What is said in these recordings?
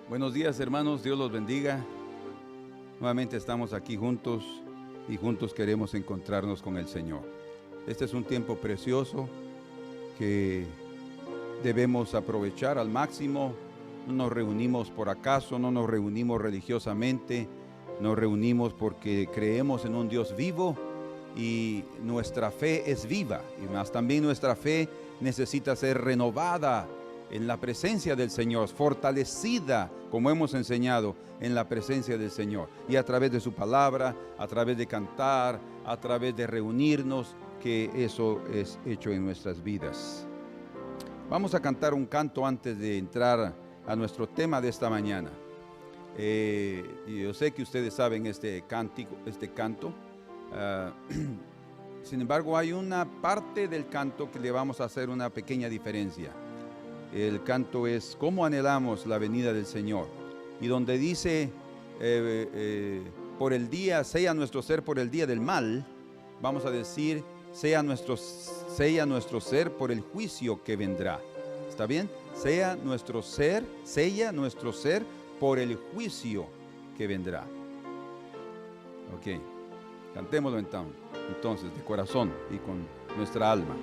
Buenos días, hermanos, Dios los bendiga. Nuevamente estamos aquí juntos y juntos queremos encontrarnos con el Señor. Este es un tiempo precioso que debemos aprovechar al máximo. No nos reunimos por acaso, no nos reunimos religiosamente, nos reunimos porque creemos en un Dios vivo y nuestra fe es viva, y más también nuestra fe necesita ser renovada en la presencia del Señor, fortalecida, como hemos enseñado, en la presencia del Señor. Y a través de su palabra, a través de cantar, a través de reunirnos, que eso es hecho en nuestras vidas. Vamos a cantar un canto antes de entrar a nuestro tema de esta mañana. Y yo sé que ustedes saben este canto. Sin embargo, hay una parte del canto que le vamos a hacer una pequeña diferencia. El canto es "Cómo anhelamos la venida del Señor", y donde dice por el día, sea nuestro ser por el día del mal, vamos a decir sea nuestro ser por el juicio que vendrá. ¿Está bien? Sella nuestro ser por el juicio que vendrá. Ok, cantémoslo entonces de corazón y con nuestra alma.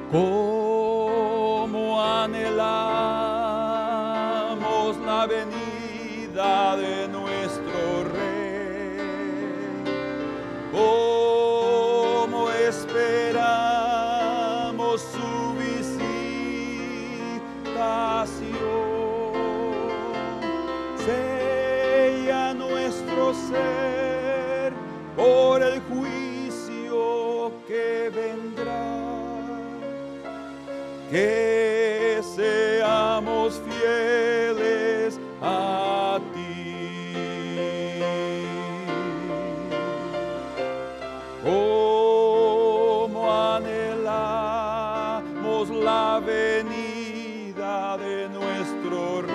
Cómo anhelamos la venida de nuestro Rey, cómo esperamos su visitación. Sella nuestro ser por el juicio que vendrá. Que seamos fieles a ti. Como anhelamos la venida de nuestro Rey,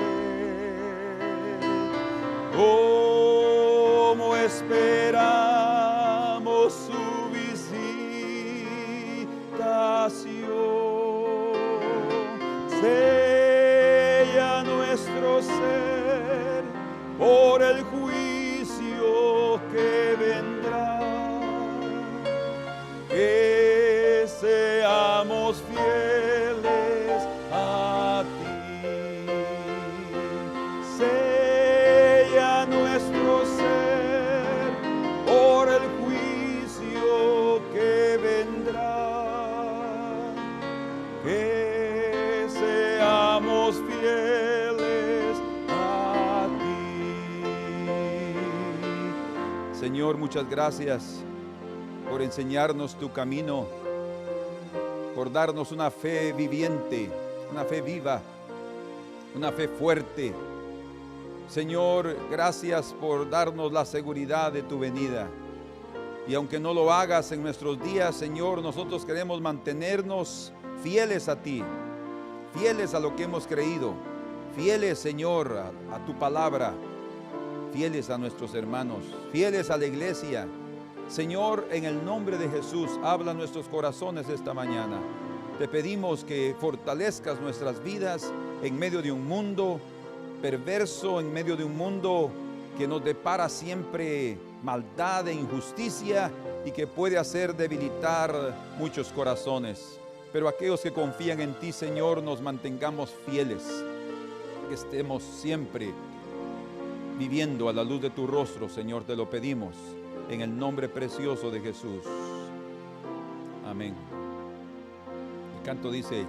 como esperamos su visitación. Sella nuestro ser por el juicio que vendrá. Que seamos fieles a ti. Sella nuestro ser por el juicio que vendrá. Que seamos fieles a ti. Señor, muchas gracias por enseñarnos tu camino, por darnos una fe viviente, una fe viva, una fe fuerte. Señor, gracias por darnos la seguridad de tu venida. Y aunque no lo hagas en nuestros días, Señor, nosotros queremos mantenernos fieles a ti, fieles a lo que hemos creído, fieles, Señor, a tu palabra, fieles a nuestros hermanos, fieles a la iglesia. Señor, en el nombre de Jesús, habla a nuestros corazones esta mañana. Te pedimos que fortalezcas nuestras vidas en medio de un mundo perverso, en medio de un mundo que nos depara siempre maldad e injusticia y que puede hacer debilitar muchos corazones. Pero aquellos que confían en ti, Señor, nos mantengamos fieles, que estemos siempre viviendo a la luz de tu rostro, Señor, te lo pedimos en el nombre precioso de Jesús. Amén. El canto dice: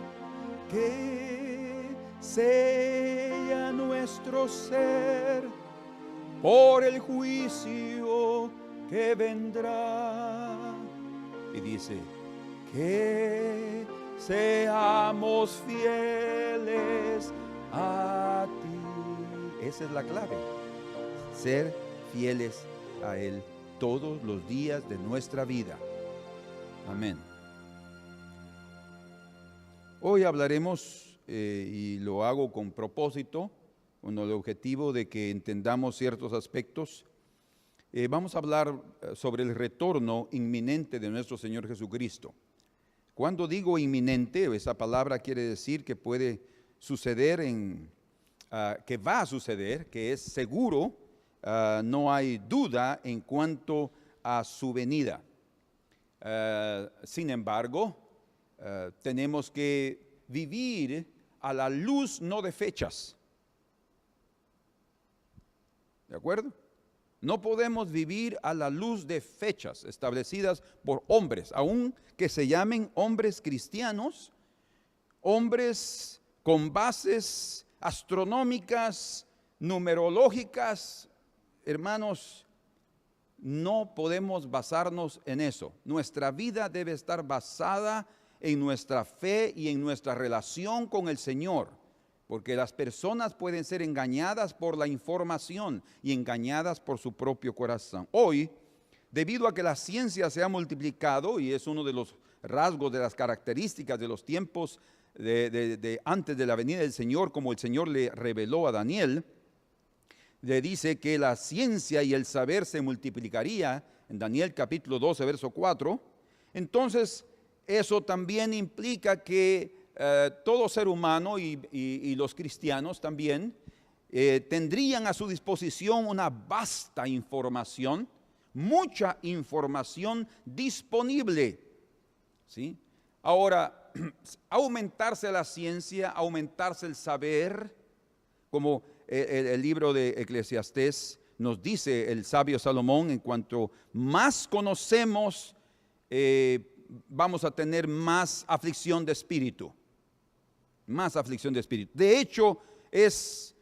que sella nuestro ser por el juicio que vendrá. Y dice: que seamos fieles a ti. Esa es la clave, ser fieles a Él todos los días de nuestra vida. Amén. Hoy hablaremos, y lo hago con propósito, con el objetivo de que entendamos ciertos aspectos. Vamos a hablar sobre el retorno inminente de nuestro Señor Jesucristo. Cuando digo inminente, esa palabra quiere decir que puede suceder, que va a suceder, que es seguro, no hay duda en cuanto a su venida. Sin embargo, tenemos que vivir a la luz no de fechas. ¿De acuerdo? No podemos vivir a la luz de fechas establecidas por hombres, aun que se llamen hombres cristianos, hombres con bases astronómicas, numerológicas. Hermanos, no podemos basarnos en eso. Nuestra vida debe estar basada en nuestra fe y en nuestra relación con el Señor, porque las personas pueden ser engañadas por la información y engañadas por su propio corazón. Hoy, debido a que la ciencia se ha multiplicado, y es uno de los rasgos, de las características de los tiempos de antes de la venida del Señor, como el Señor le reveló a Daniel, le dice que la ciencia y el saber se multiplicaría, en Daniel capítulo 12, verso 4. Entonces, eso también implica que todo ser humano y los cristianos también tendrían a su disposición una vasta información, mucha información disponible, ¿sí? Ahora, aumentarse la ciencia, aumentarse el saber, como el libro de Eclesiastés nos dice el sabio Salomón, en cuanto más conocemos, vamos a tener más aflicción de espíritu. Más aflicción de espíritu. De hecho, es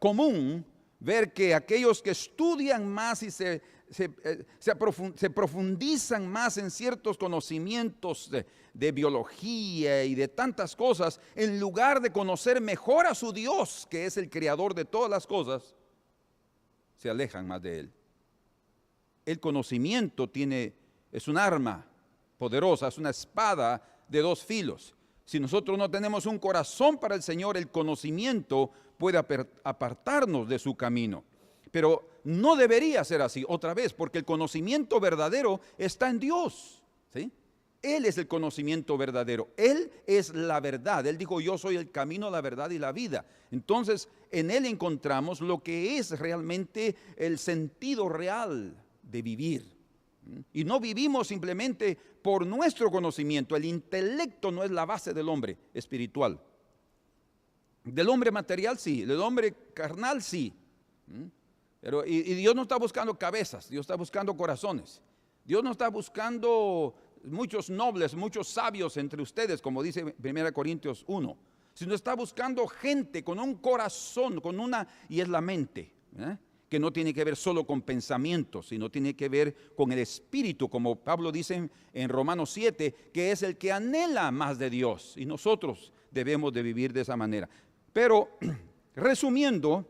común ver que aquellos que estudian más y se profundizan más en ciertos conocimientos de biología y de tantas cosas, en lugar de conocer mejor a su Dios, que es el creador de todas las cosas, se alejan más de Él. El conocimiento es un arma poderosa, es una espada de dos filos. Si nosotros no tenemos un corazón para el Señor, el conocimiento puede apartarnos de su camino. Pero no debería ser así, otra vez, porque el conocimiento verdadero está en Dios, ¿sí? Él es el conocimiento verdadero, Él es la verdad. Él dijo: yo soy el camino, la verdad y la vida. Entonces, en Él encontramos lo que es realmente el sentido real de vivir. Y no vivimos simplemente por nuestro conocimiento. El intelecto no es la base del hombre espiritual. Del hombre material sí, del hombre carnal sí. Pero, y Dios no está buscando cabezas, Dios está buscando corazones. Dios no está buscando muchos nobles, muchos sabios entre ustedes, como dice 1 Corintios 1, sino está buscando gente con un corazón, y es la mente, que no tiene que ver solo con pensamientos, sino tiene que ver con el espíritu, como Pablo dice en Romanos 7, que es el que anhela más de Dios, y nosotros debemos de vivir de esa manera. Pero, resumiendo,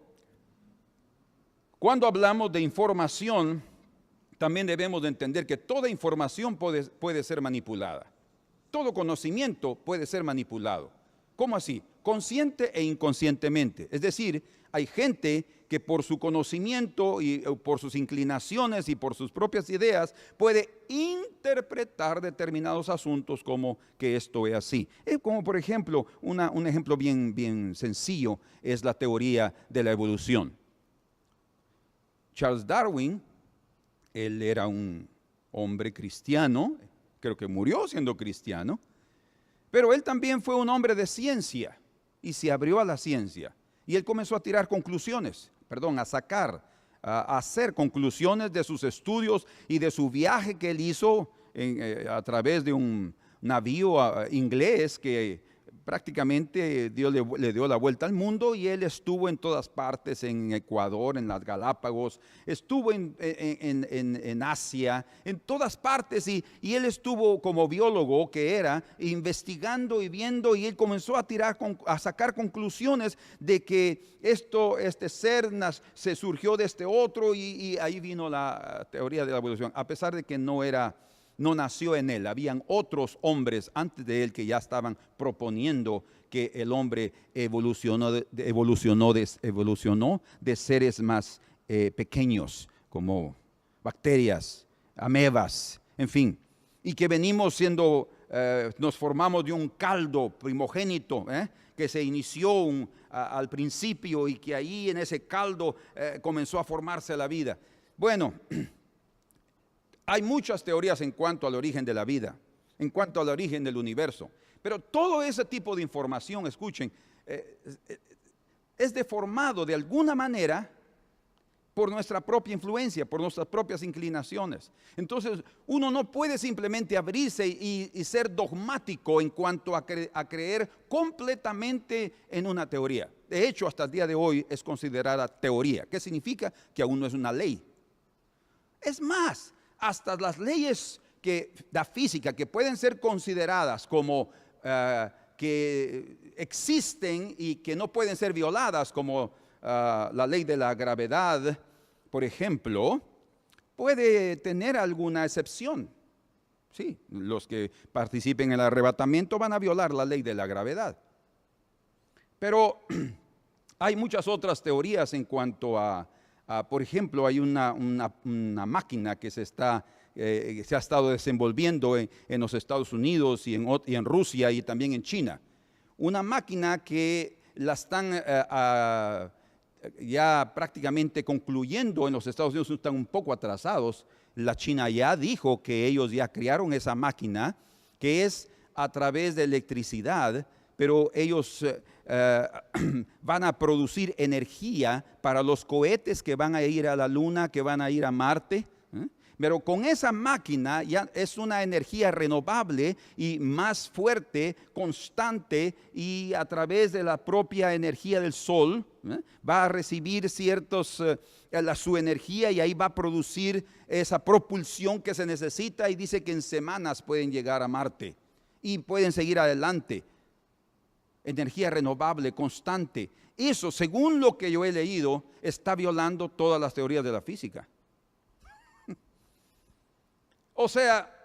cuando hablamos de información, también debemos de entender que toda información puede ser manipulada. Todo conocimiento puede ser manipulado. ¿Cómo así? Consciente e inconscientemente. Es decir, hay gente que por su conocimiento y por sus inclinaciones y por sus propias ideas puede interpretar determinados asuntos como que esto es así. Como por ejemplo, un ejemplo bien sencillo es la teoría de la evolución. Charles Darwin, él era un hombre cristiano, creo que murió siendo cristiano, pero él también fue un hombre de ciencia y se abrió a la ciencia. Y él comenzó a tirar conclusiones, a hacer conclusiones de sus estudios y de su viaje que él hizo a través de un navío inglés que prácticamente Dios le dio la vuelta al mundo, y él estuvo en todas partes, en Ecuador, en las Galápagos, estuvo en Asia, en todas partes, y él estuvo como biólogo que era, investigando y viendo, y él comenzó a sacar conclusiones de que este ser se surgió de este otro, y ahí vino la teoría de la evolución, a pesar de que no nació en él. Habían otros hombres antes de él que ya estaban proponiendo que el hombre evolucionó de seres más pequeños, como bacterias, amebas, en fin, y que venimos siendo nos formamos de un caldo primogénito, que se inició al principio y que ahí en ese caldo comenzó a formarse la vida. Bueno, hay muchas teorías en cuanto al origen de la vida, en cuanto al origen del universo, pero todo ese tipo de información, escuchen, es deformado de alguna manera por nuestra propia influencia, por nuestras propias inclinaciones. Entonces, uno no puede simplemente abrirse y ser dogmático en cuanto a creer completamente en una teoría. De hecho, hasta el día de hoy es considerada teoría. ¿Qué significa? Que aún no es una ley. Es más, hasta las leyes de la física que pueden ser consideradas como que existen y que no pueden ser violadas, como la ley de la gravedad, por ejemplo, puede tener alguna excepción. Sí, los que participen en el arrebatamiento van a violar la ley de la gravedad. Pero hay muchas otras teorías en cuanto por ejemplo, hay una máquina que se ha estado desenvolviendo en los Estados Unidos y en Rusia y también en China. Una máquina que la están ya prácticamente concluyendo en los Estados Unidos, están un poco atrasados. La China ya dijo que ellos ya crearon esa máquina que es a través de electricidad, pero ellos van a producir energía para los cohetes que van a ir a la Luna, que van a ir a Marte. Pero con esa máquina ya es una energía renovable y más fuerte, constante, y a través de la propia energía del sol va a recibir su energía y ahí va a producir esa propulsión que se necesita, y dice que en semanas pueden llegar a Marte y pueden seguir adelante. Energía renovable, constante. Eso, según lo que yo he leído, está violando todas las teorías de la física. O sea,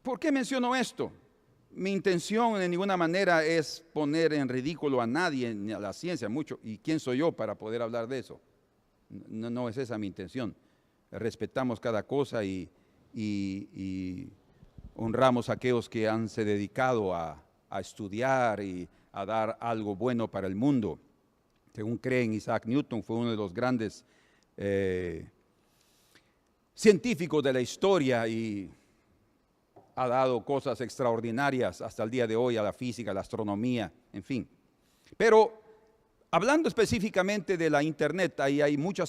¿por qué menciono esto? Mi intención en ninguna manera es poner en ridículo a nadie ni a la ciencia mucho. ¿Y quién soy yo para poder hablar de eso? No es esa mi intención. Respetamos cada cosa y honramos a aquellos que han se dedicado a estudiar y a dar algo bueno para el mundo. Según creen, Isaac Newton fue uno de los grandes científicos de la historia y ha dado cosas extraordinarias hasta el día de hoy a la física, a la astronomía, en fin. Pero hablando específicamente de la internet, ahí hay mucha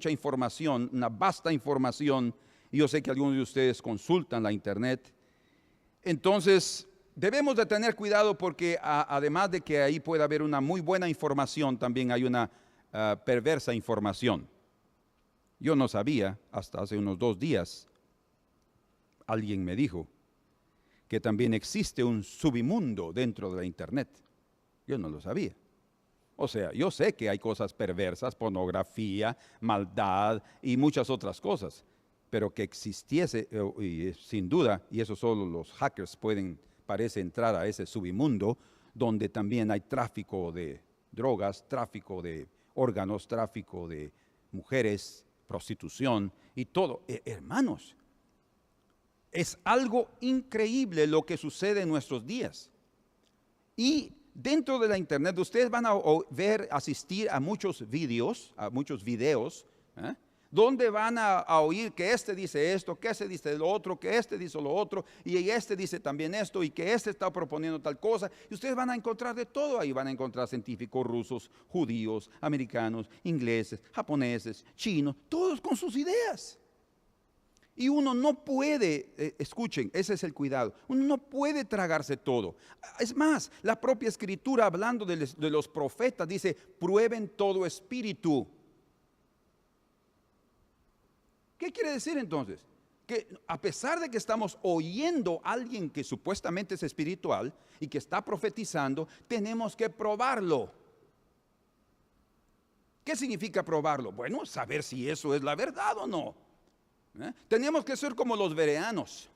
información, una vasta información, y yo sé que algunos de ustedes consultan la internet. Entonces, debemos de tener cuidado porque además de que ahí puede haber una muy buena información, también hay una perversa información. Yo no sabía, hasta hace unos 2 días, alguien me dijo que también existe un submundo dentro de la internet. Yo no lo sabía. O sea, yo sé que hay cosas perversas, pornografía, maldad y muchas otras cosas, pero que existiese, y sin duda, y eso solo los hackers parece entrar a ese submundo, donde también hay tráfico de drogas, tráfico de órganos, tráfico de mujeres, prostitución y todo. Hermanos, es algo increíble lo que sucede en nuestros días. Y dentro de la internet ustedes van a asistir a muchos videos, donde van a oír que este dice esto, que este dice lo otro, que este dice lo otro, y este dice también esto, y que este está proponiendo tal cosa, y ustedes van a encontrar de todo ahí. Van a encontrar científicos rusos, judíos, americanos, ingleses, japoneses, chinos, todos con sus ideas. Y uno no puede, escuchen, ese es el cuidado, uno no puede tragarse todo. Es más, la propia escritura, hablando de los profetas, dice: prueben todo espíritu. ¿Qué quiere decir entonces? Que a pesar de que estamos oyendo a alguien que supuestamente es espiritual y que está profetizando, tenemos que probarlo. ¿Qué significa probarlo? Bueno, saber si eso es la verdad o no. Tenemos que ser como los bereanos,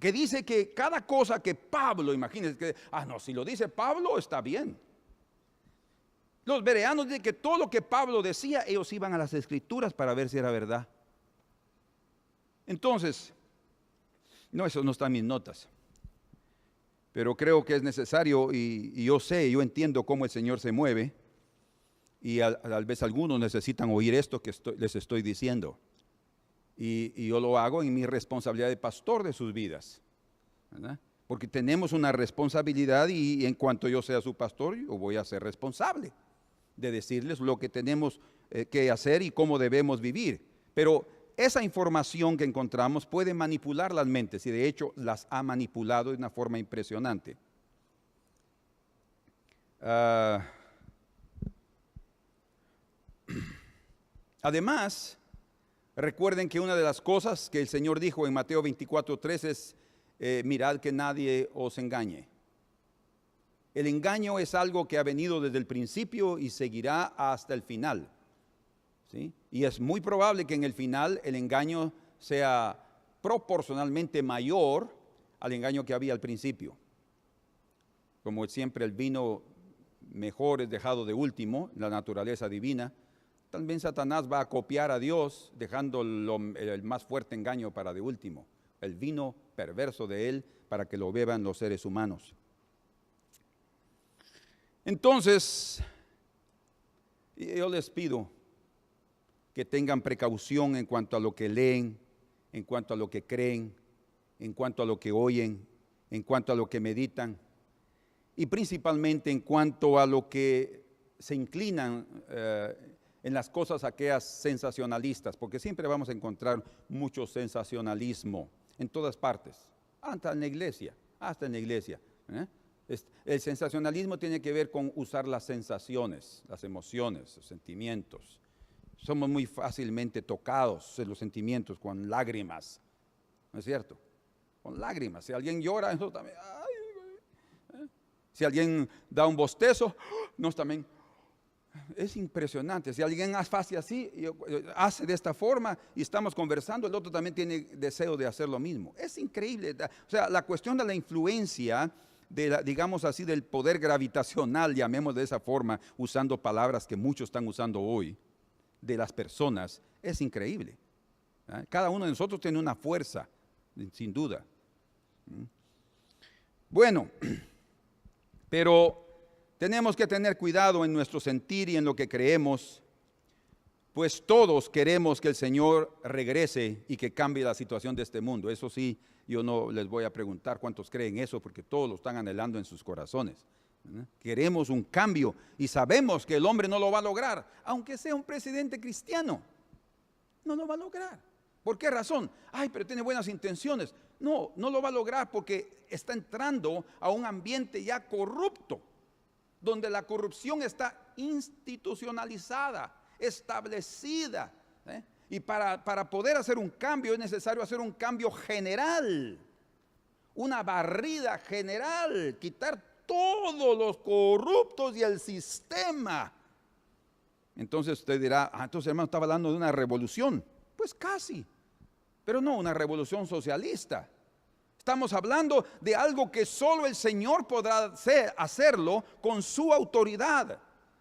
que dice que cada cosa que Pablo, imagínense que, no, si lo dice Pablo está bien. Los bereanos dicen que todo lo que Pablo decía, ellos iban a las escrituras para ver si era verdad. Entonces, No, eso no está en mis notas. Pero creo que es necesario y yo entiendo cómo el Señor se mueve. Y tal vez algunos necesitan oír esto que les estoy diciendo. Y yo lo hago en mi responsabilidad de pastor de sus vidas, ¿verdad? Porque tenemos una responsabilidad y en cuanto yo sea su pastor, yo voy a ser responsable de decirles lo que tenemos que hacer y cómo debemos vivir. Pero esa información que encontramos puede manipular las mentes y de hecho las ha manipulado de una forma impresionante. Además, recuerden que una de las cosas que el Señor dijo en Mateo 24:3 es, mirad que nadie os engañe. El engaño es algo que ha venido desde el principio y seguirá hasta el final, ¿sí? Y es muy probable que en el final el engaño sea proporcionalmente mayor al engaño que había al principio. Como siempre el vino mejor es dejado de último, la naturaleza divina. También Satanás va a copiar a Dios dejando el más fuerte engaño para de último, el vino perverso de él para que lo beban los seres humanos. Entonces, yo les pido que tengan precaución en cuanto a lo que leen, en cuanto a lo que creen, en cuanto a lo que oyen, en cuanto a lo que meditan y principalmente en cuanto a lo que se inclinan en las cosas aquellas sensacionalistas, porque siempre vamos a encontrar mucho sensacionalismo en todas partes, hasta en la iglesia, El sensacionalismo tiene que ver con usar las sensaciones, las emociones, los sentimientos. Somos muy fácilmente tocados en los sentimientos con lágrimas, ¿no es cierto? Con lágrimas. Si alguien llora, eso también. Si alguien da un bostezo, nos también. Es impresionante. Si alguien hace así, hace de esta forma y estamos conversando, el otro también tiene deseo de hacer lo mismo. Es increíble. O sea, la cuestión de la influencia, digamos así, del poder gravitacional, llamemos de esa forma, usando palabras que muchos están usando hoy, de las personas, es increíble. Cada uno de nosotros tiene una fuerza, sin duda. Bueno, pero tenemos que tener cuidado en nuestro sentir y en lo que creemos, pues todos queremos que el Señor regrese y que cambie la situación de este mundo. Eso sí, yo no les voy a preguntar cuántos creen eso, porque todos lo están anhelando en sus corazones. Queremos un cambio y sabemos que el hombre no lo va a lograr, aunque sea un presidente cristiano, no lo va a lograr. ¿Por qué razón? Ay, pero tiene buenas intenciones. No, no lo va a lograr porque está entrando a un ambiente ya corrupto, donde la corrupción está institucionalizada, establecida. Y para poder hacer un cambio es necesario hacer un cambio general, una barrida general, quitar todos los corruptos y el sistema. Entonces usted dirá, entonces hermano estaba hablando de una revolución. Pues casi, pero no una revolución socialista. Estamos hablando de algo que solo el Señor podrá hacerlo con su autoridad.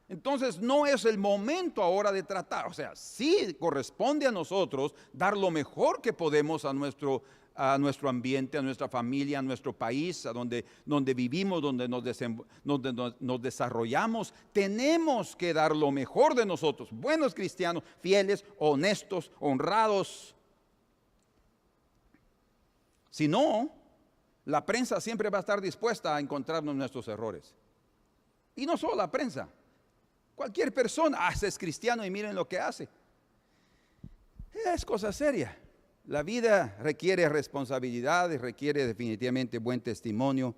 Entonces no es el momento ahora de tratar, o sea, sí corresponde a nosotros dar lo mejor que podemos a nuestro ambiente, a nuestra familia, a nuestro país, a donde vivimos, donde nos desarrollamos. Tenemos que dar lo mejor de nosotros, buenos cristianos, fieles, honestos, honrados. Si no, la prensa siempre va a estar dispuesta a encontrarnos nuestros errores. Y no solo la prensa, cualquier persona, es cristiano y miren lo que hace. Es cosa seria. La vida requiere responsabilidad, requiere definitivamente buen testimonio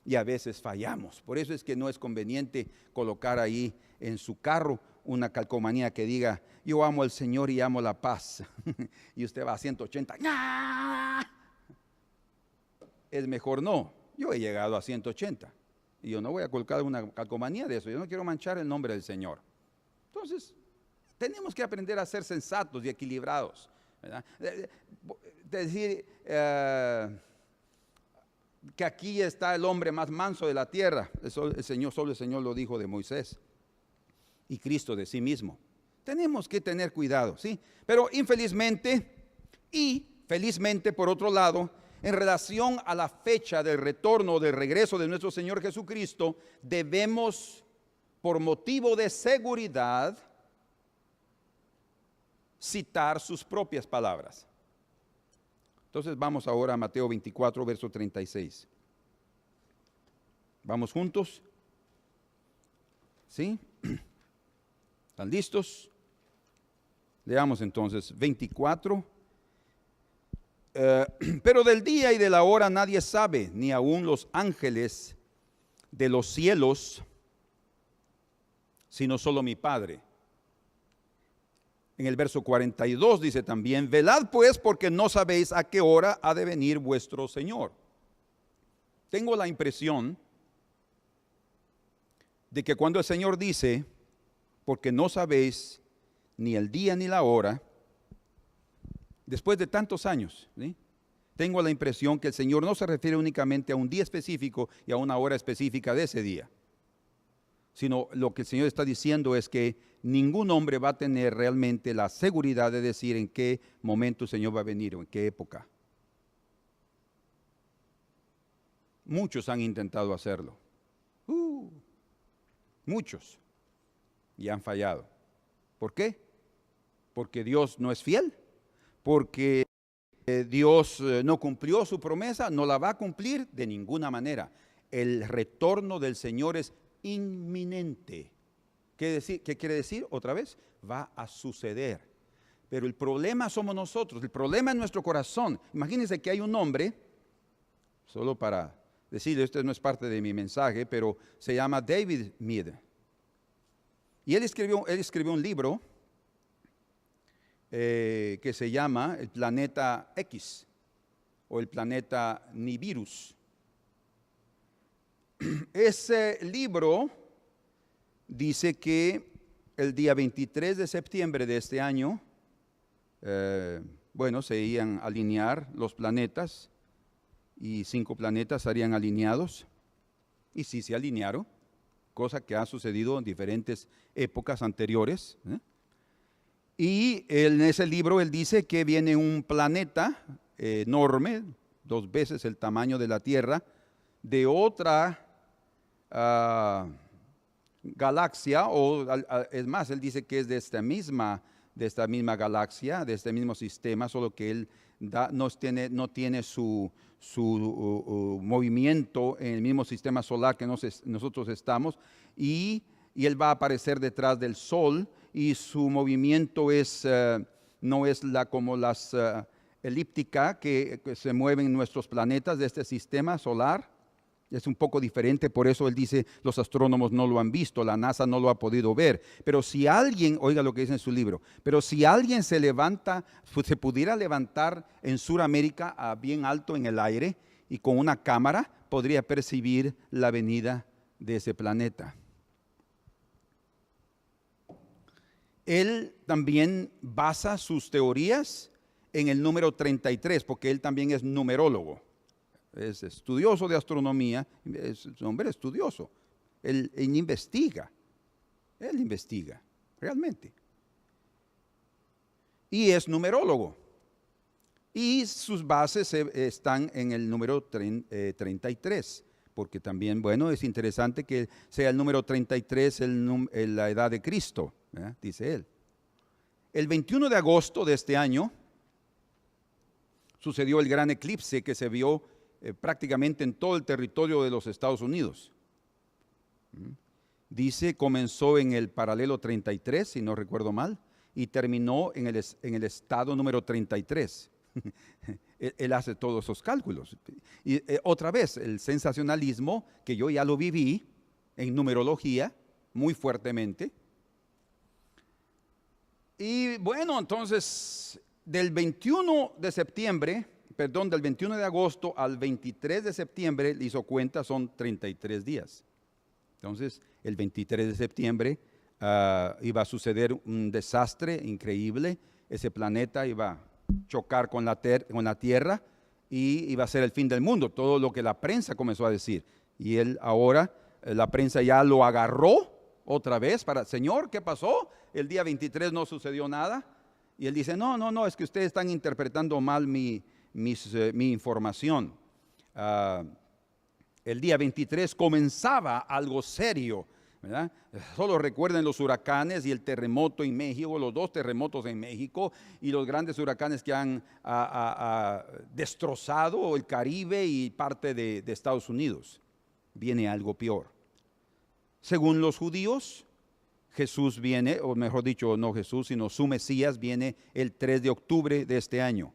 y a veces fallamos. Por eso es que no es conveniente colocar ahí en su carro una calcomanía que diga, yo amo al Señor y amo la paz. Y usted va a 180. ¡Ah! Es mejor no. Yo he llegado a 180 y yo no voy a colocar una calcomanía de eso. Yo no quiero manchar el nombre del Señor. Entonces, tenemos que aprender a ser sensatos y equilibrados, ¿verdad? Decir que aquí está el hombre más manso de la tierra. Solo el Señor lo dijo de Moisés y Cristo de sí mismo. Tenemos que tener cuidado, ¿sí? Pero infelizmente y felizmente, por otro lado, en relación a la fecha del retorno o del regreso de nuestro Señor Jesucristo, debemos, por motivo de seguridad, citar sus propias palabras. Entonces vamos ahora a Mateo 24, verso 36. ¿Vamos juntos? ¿Sí? ¿Están listos? Leamos entonces 24. Pero del día y de la hora nadie sabe, ni aun los ángeles de los cielos, sino solo mi Padre. En el verso 42 dice también: velad pues, porque no sabéis a qué hora ha de venir vuestro Señor. Tengo la impresión de que cuando el Señor dice, porque no sabéis ni el día ni la hora, después de tantos años, ¿sí?, tengo la impresión que el Señor no se refiere únicamente a un día específico y a una hora específica de ese día, sino lo que el Señor está diciendo es que ningún hombre va a tener realmente la seguridad de decir en qué momento el Señor va a venir o en qué época. Muchos han intentado hacerlo. Muchos. Y han fallado. ¿Por qué? Porque Dios no es fiel. Porque Dios no cumplió su promesa, no la va a cumplir de ninguna manera. El retorno del Señor es inminente. ¿Qué quiere decir? Otra vez, va a suceder. Pero el problema somos nosotros, el problema es nuestro corazón. Imagínense que hay un hombre, solo para decirle, esto no es parte de mi mensaje, pero se llama David Meade. Y él escribió un libro que se llama El Planeta X o el Planeta Nibiru. Ese libro dice que el día 23 de septiembre de este año, se iban a alinear los planetas y 5 planetas estarían alineados. Y sí se alinearon, cosa que ha sucedido en diferentes épocas anteriores. Y en ese libro él dice que viene un planeta enorme, 2 veces el tamaño de la Tierra, de otra galaxia, o es más, él dice que es de esta misma galaxia, de este mismo sistema, solo que él no tiene su movimiento en el mismo sistema solar que nosotros estamos, y él va a aparecer detrás del Sol, y su movimiento no es como las elípticas que se mueven nuestros planetas de este sistema solar. Es un poco diferente, por eso él dice, los astrónomos no lo han visto, la NASA no lo ha podido ver. Pero si alguien, oiga lo que dice en su libro, pero si alguien se pudiera levantar en Sudamérica a bien alto en el aire y con una cámara, podría percibir la venida de ese planeta. Él también basa sus teorías en el número 33, porque él también es numerólogo. Es estudioso de astronomía, es un hombre estudioso. Él investiga realmente. Y es numerólogo. Y sus bases están en el número 33, porque también, es interesante que sea el número 33 la edad de Cristo, dice él. El 21 de agosto de este año sucedió el gran eclipse que se vio prácticamente en todo el territorio de los Estados Unidos. Dice, comenzó en el paralelo 33, si no recuerdo mal, y terminó en el estado número 33. Él hace todos esos cálculos. Y otra vez, el sensacionalismo, que yo ya lo viví en numerología muy fuertemente. Y entonces, del 21 de agosto al 23 de septiembre, le hizo cuenta, son 33 días. Entonces, el 23 de septiembre iba a suceder un desastre increíble. Ese planeta iba a chocar con la Tierra y iba a ser el fin del mundo. Todo lo que la prensa comenzó a decir. Y la prensa ya lo agarró otra vez Señor, ¿qué pasó? El día 23 no sucedió nada. Y él dice, no, es que ustedes están interpretando mal mi mi información. El día 23 comenzaba algo serio, ¿verdad? Solo recuerden los huracanes y el terremoto en México, los 2 terremotos en México y los grandes huracanes que han destrozado el Caribe y parte de Estados Unidos. Viene algo peor. Según los judíos, Jesús viene, o mejor dicho, no Jesús, sino su Mesías viene el 3 de octubre de este año.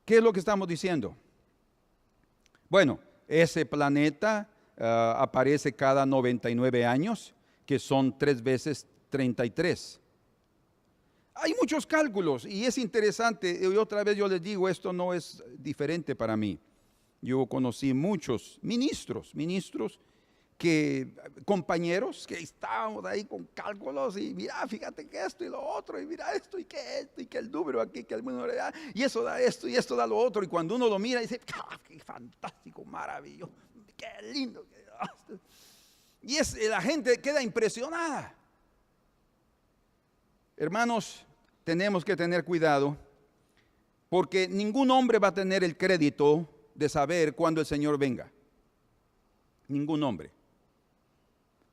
¿Qué es lo que estamos diciendo? Bueno, ese planeta aparece cada 99 años, que son 3 veces 33. Hay muchos cálculos y es interesante, y otra vez yo les digo, esto no es diferente para mí. Yo conocí muchos ministros compañeros que estábamos ahí con cálculos y mira, fíjate que esto y lo otro, y mira esto y que el número aquí, que el número allá, y eso da esto y esto da lo otro, y cuando uno lo mira dice, qué fantástico, maravilloso, qué lindo. Y la gente queda impresionada. Hermanos, tenemos que tener cuidado, porque ningún hombre va a tener el crédito de saber cuándo el Señor venga. Ningún hombre.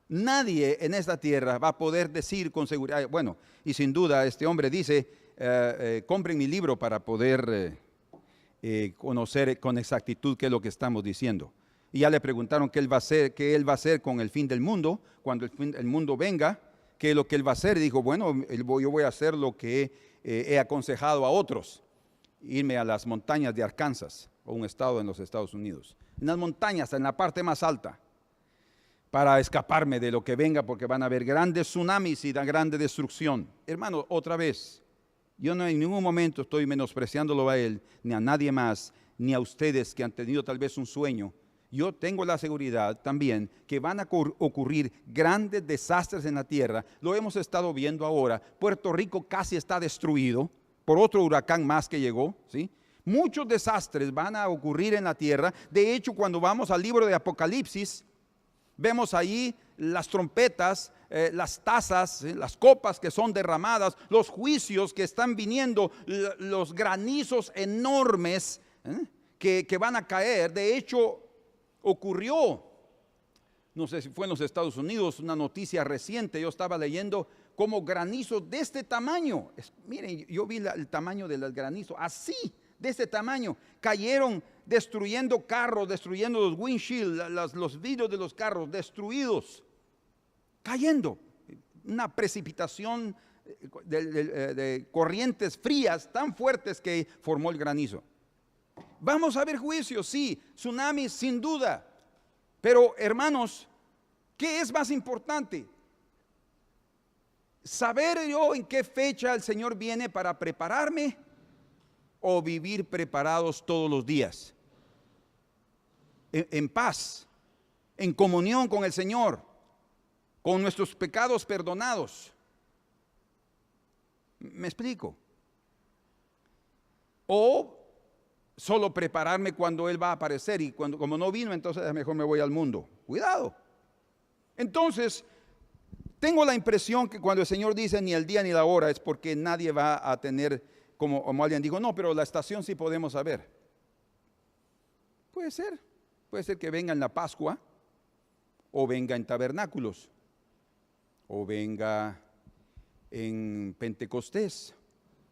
Nadie en esta tierra va a poder decir con seguridad, bueno, y sin duda este hombre dice, compren mi libro para poder conocer con exactitud qué es lo que estamos diciendo. Y ya le preguntaron qué él va a hacer con el fin del mundo, cuando el mundo venga, qué es lo que él va a hacer. Y dijo, bueno, yo voy a hacer lo que he aconsejado a otros, irme a las montañas de Arkansas, o un estado en los Estados Unidos, en las montañas, en la parte más alta, para escaparme de lo que venga, porque van a haber grandes tsunamis y grande destrucción. Hermano, otra vez, yo no en ningún momento estoy menospreciándolo a él, ni a nadie más, ni a ustedes que han tenido tal vez un sueño. Yo tengo la seguridad también que van a ocurrir grandes desastres en la tierra. Lo hemos estado viendo ahora. Puerto Rico casi está destruido por otro huracán más que llegó, ¿sí? Muchos desastres van a ocurrir en la tierra. De hecho, cuando vamos al libro de Apocalipsis, vemos ahí las trompetas, las tazas, las copas que son derramadas, los juicios que están viniendo, los granizos enormes que van a caer. De hecho, ocurrió, no sé si fue en los Estados Unidos, una noticia reciente. Yo estaba leyendo como granizos de este tamaño. Miren, yo vi el tamaño de los granizos, así, de este tamaño, cayeron destruyendo carros, destruyendo los windshield, los vidrios de los carros, destruidos, cayendo. Una precipitación de corrientes frías tan fuertes que formó el granizo. Vamos a ver juicios, sí, tsunamis sin duda, pero hermanos, ¿qué es más importante? ¿Saber yo en qué fecha el Señor viene para prepararme o vivir preparados todos los días? En paz, en comunión con el Señor, con nuestros pecados perdonados. ¿Me explico? O solo prepararme cuando Él va a aparecer, y como no vino, entonces mejor me voy al mundo. Cuidado. Entonces, tengo la impresión que cuando el Señor dice ni el día ni la hora, es porque nadie va a tener, como alguien dijo, no, pero la estación sí podemos saber. Puede ser que venga en la Pascua, o venga en tabernáculos, o venga en Pentecostés,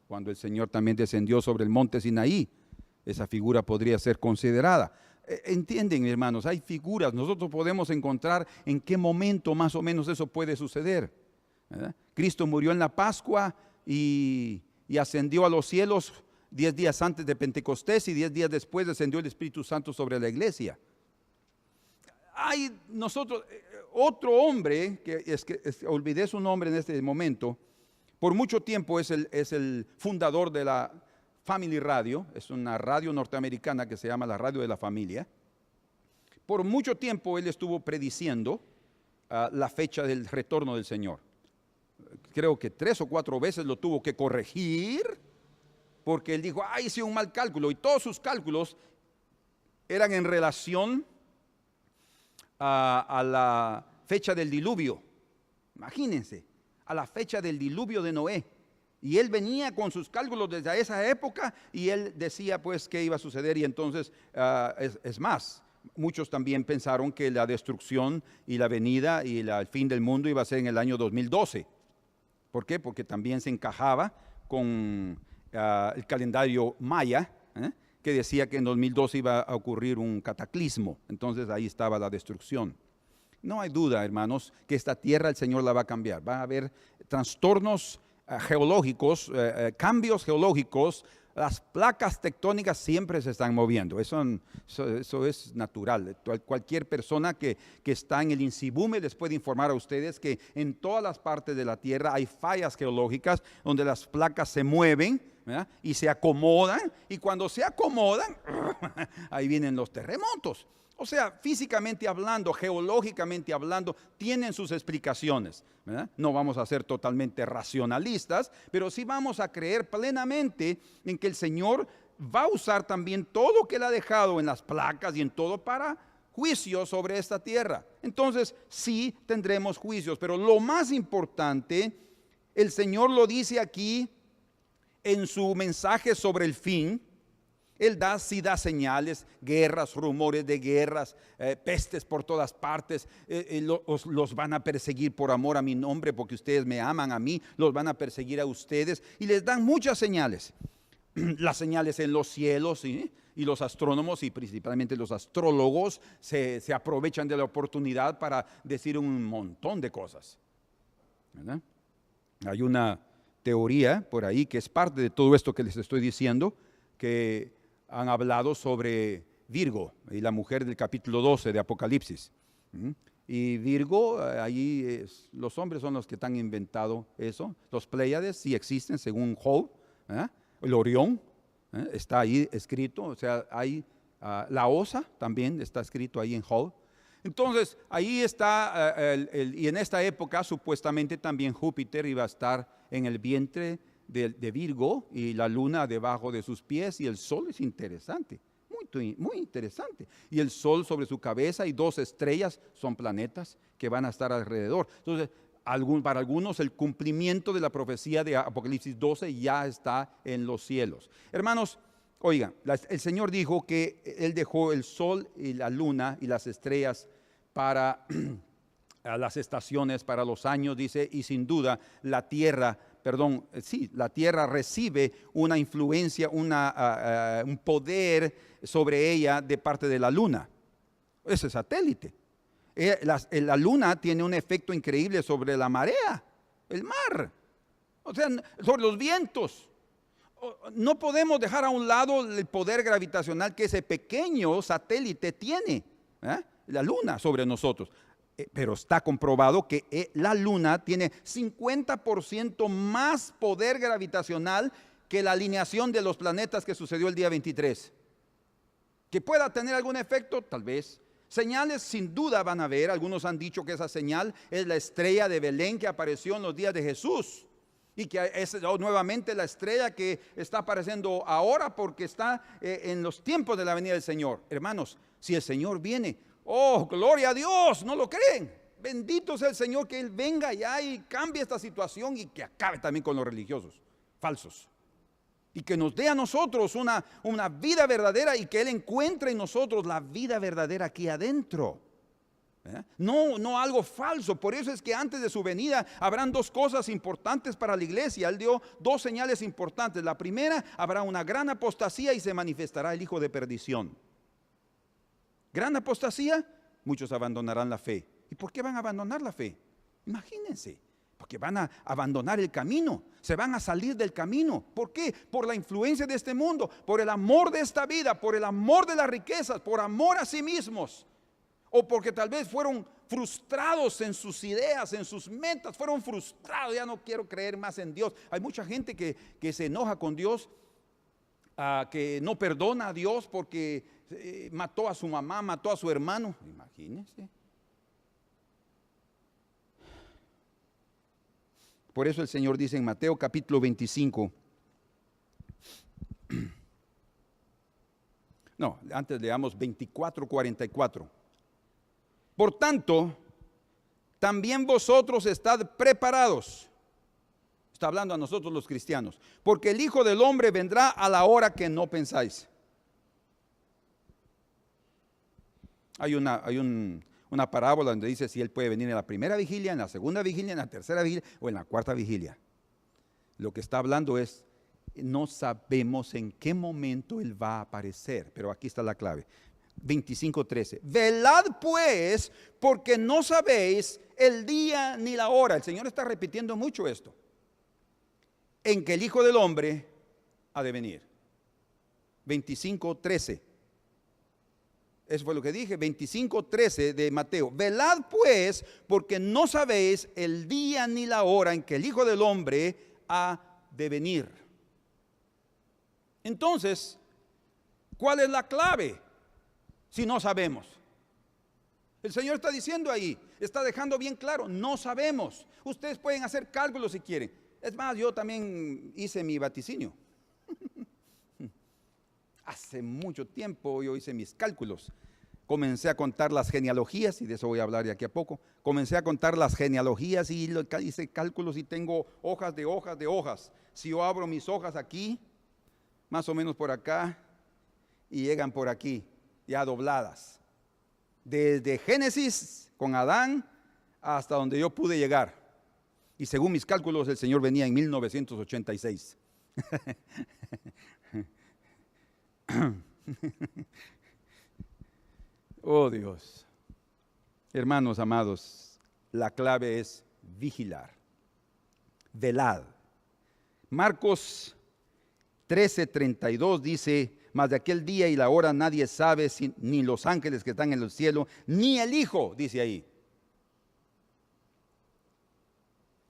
cuando el Señor también descendió sobre el monte Sinaí. Esa figura podría ser considerada. Entienden, hermanos, hay figuras. Nosotros podemos encontrar en qué momento más o menos eso puede suceder, ¿verdad? Cristo murió en la Pascua y ascendió a los cielos 10 días antes de Pentecostés, y 10 días después descendió el Espíritu Santo sobre la iglesia. Hay otro hombre, olvidé su nombre en este momento, por mucho tiempo es el fundador de la Family Radio, es una radio norteamericana que se llama la Radio de la Familia. Por mucho tiempo él estuvo prediciendo la fecha del retorno del Señor. Creo que 3 o 4 veces lo tuvo que corregir, porque él dijo, hice un mal cálculo, y todos sus cálculos eran en relación a la fecha del diluvio. Imagínense, a la fecha del diluvio de Noé. Y él venía con sus cálculos desde esa época y él decía pues qué iba a suceder. Y entonces es más, muchos también pensaron que la destrucción y la venida y el fin del mundo iba a ser en el año 2012. ¿Por qué? Porque también se encajaba con el calendario maya, que decía que en 2012 iba a ocurrir un cataclismo. Entonces ahí estaba la destrucción. No hay duda, hermanos, que esta tierra el Señor la va a cambiar. Va a haber trastornos geológicos, cambios geológicos. Las placas tectónicas siempre se están moviendo. Eso es natural. Cualquier persona que está en el INSIBUME les puede informar a ustedes que en todas las partes de la tierra hay fallas geológicas donde las placas se mueven, ¿verdad? Y se acomodan, y cuando se acomodan, ahí vienen los terremotos. O sea, físicamente hablando, geológicamente hablando, tienen sus explicaciones, ¿verdad? No vamos a ser totalmente racionalistas, pero sí vamos a creer plenamente en que el Señor va a usar también todo lo que Él ha dejado en las placas y en todo para juicio sobre esta tierra. Entonces, sí tendremos juicios, pero lo más importante, el Señor lo dice aquí en su mensaje sobre el fin. Él sí da señales, guerras, rumores de guerras, pestes por todas partes. Los van a perseguir por amor a mi nombre, porque ustedes me aman a mí, los van a perseguir a ustedes. Y les dan muchas señales. Las señales en los cielos, ¿sí? Y los astrónomos y principalmente los astrólogos se aprovechan de la oportunidad para decir un montón de cosas, ¿verdad? Hay una teoría por ahí que es parte de todo esto que les estoy diciendo, que han hablado sobre Virgo y la mujer del capítulo 12 de Apocalipsis. Y Virgo, ahí los hombres son los que han inventado eso. Los Pléyades sí existen según Job, el Orión está ahí escrito, o sea, hay la Osa también está escrito ahí en Job. Entonces, ahí está, y en esta época supuestamente también Júpiter iba a estar en el vientre de Virgo y la luna debajo de sus pies, y el sol es interesante, muy interesante. Y el sol sobre su cabeza y 2 estrellas son planetas que van a estar alrededor. Entonces, para algunos el cumplimiento de la profecía de Apocalipsis 12 ya está en los cielos. Hermanos, oigan, el Señor dijo que Él dejó el sol y la luna y las estrellas para las estaciones, para los años, dice, y sin duda la tierra recibe una influencia, un poder sobre ella de parte de la luna. Ese satélite. La luna tiene un efecto increíble sobre la marea, el mar, o sea, sobre los vientos. No podemos dejar a un lado el poder gravitacional que ese pequeño satélite tiene, la luna sobre nosotros. Pero está comprobado que la luna tiene 50% más poder gravitacional que la alineación de los planetas que sucedió el día 23. Que pueda tener algún efecto, tal vez. Señales sin duda van a haber. Algunos han dicho que esa señal es la estrella de Belén que apareció en los días de Jesús, y que es nuevamente la estrella que está apareciendo ahora porque está en los tiempos de la venida del Señor. Hermanos, si el Señor viene, oh, gloria a Dios, ¿no lo creen? Bendito sea el Señor, que Él venga ya y cambie esta situación y que acabe también con los religiosos falsos. Y que nos dé a nosotros una vida verdadera, y que Él encuentre en nosotros la vida verdadera aquí adentro. No algo falso. Por eso es que antes de su venida habrán 2 cosas importantes para la iglesia. Él dio 2 señales importantes. La primera, habrá una gran apostasía y se manifestará el hijo de perdición. Gran apostasía, muchos abandonarán la fe. ¿Y por qué van a abandonar la fe? Imagínense, porque van a abandonar el camino, se van a salir del camino. ¿Por qué? Por la influencia de este mundo, por el amor de esta vida, por el amor de las riquezas, por amor a sí mismos. O porque tal vez fueron frustrados en sus ideas, en sus metas, fueron frustrados, ya no quiero creer más en Dios. Hay mucha gente que se enoja con Dios, que no perdona a Dios porque mató a su mamá, mató a su hermano. Imagínense. Por eso el Señor dice en Mateo capítulo 25. No, antes leamos 24:44. Por tanto, también vosotros estad preparados. está hablando a nosotros los cristianos. Porque el Hijo del Hombre vendrá a la hora que no pensáis. Hay una parábola donde dice si Él puede venir en la primera vigilia, en la segunda vigilia, en la tercera vigilia o en la cuarta vigilia. Lo que está hablando es, no sabemos en qué momento Él va a aparecer, pero aquí está la clave. 25:13. Velad pues, porque no sabéis el día ni la hora. El Señor está repitiendo mucho esto. En que el Hijo del Hombre ha de venir. 25:13. Eso fue lo que dije, 25:13 de Mateo. Velad pues, porque no sabéis el día ni la hora en que el Hijo del Hombre ha de venir. Entonces, ¿cuál es la clave? Si no sabemos. El Señor está diciendo ahí, está dejando bien claro, no sabemos. Ustedes pueden hacer cálculos si quieren. Es más, yo también hice mi vaticinio. Hace mucho tiempo yo hice mis cálculos. Comencé a contar las genealogías, y de eso voy a hablar de aquí a poco. Comencé a contar las genealogías y hice cálculos y tengo hojas de hojas de hojas. Si yo abro mis hojas aquí, más o menos por acá, y llegan por aquí, ya dobladas. Desde Génesis con Adán hasta donde yo pude llegar. Y según mis cálculos, el Señor venía en 1986. Oh Dios. Hermanos amados, la clave es vigilar. Velad. Marcos 13:32 dice: mas de aquel día y la hora nadie sabe, ni los ángeles que están en el cielo, ni el Hijo, dice ahí.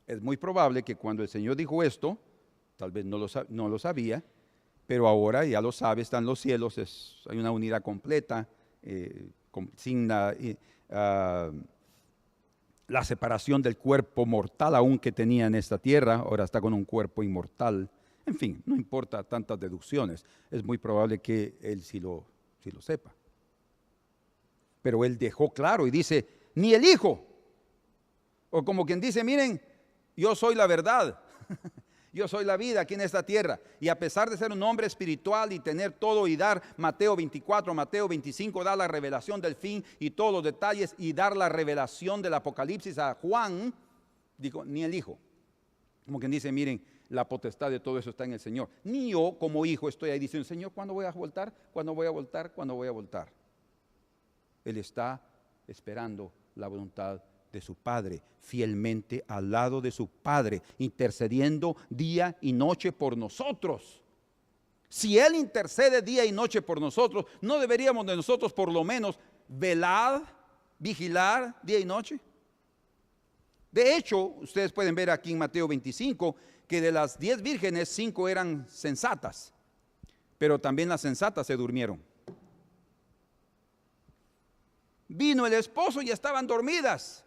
Es muy probable que cuando el Señor dijo esto, tal vez no lo sabía, pero ahora ya lo sabe, está en los cielos, hay una unidad completa, sin la separación del cuerpo mortal aún que tenía en esta tierra, ahora está con un cuerpo inmortal. En fin, no importa tantas deducciones, es muy probable que Él sí lo sepa. Pero Él dejó claro y dice, ni el Hijo, o como quien dice, miren, yo soy la verdad. Yo soy la vida aquí en esta tierra. Y a pesar de ser un hombre espiritual y tener todo y dar Mateo 24, Mateo 25, dar la revelación del fin y todos los detalles y dar la revelación del Apocalipsis a Juan, dijo, ni el Hijo. Como quien dice, miren, la potestad de todo eso está en el Señor. Ni yo como hijo estoy ahí diciendo, Señor, ¿cuándo voy a voltar? ¿Cuándo voy a voltar? ¿Cuándo voy a voltar? Él está esperando la voluntad de su Padre, fielmente al lado de su Padre, intercediendo día y noche por nosotros. Si Él intercede día y noche por nosotros, ¿no deberíamos de nosotros por lo menos velar, vigilar día y noche? De hecho, ustedes pueden ver aquí en Mateo 25 que de las 10 vírgenes, 5 eran sensatas, pero también las sensatas se durmieron. Vino el esposo y estaban dormidas.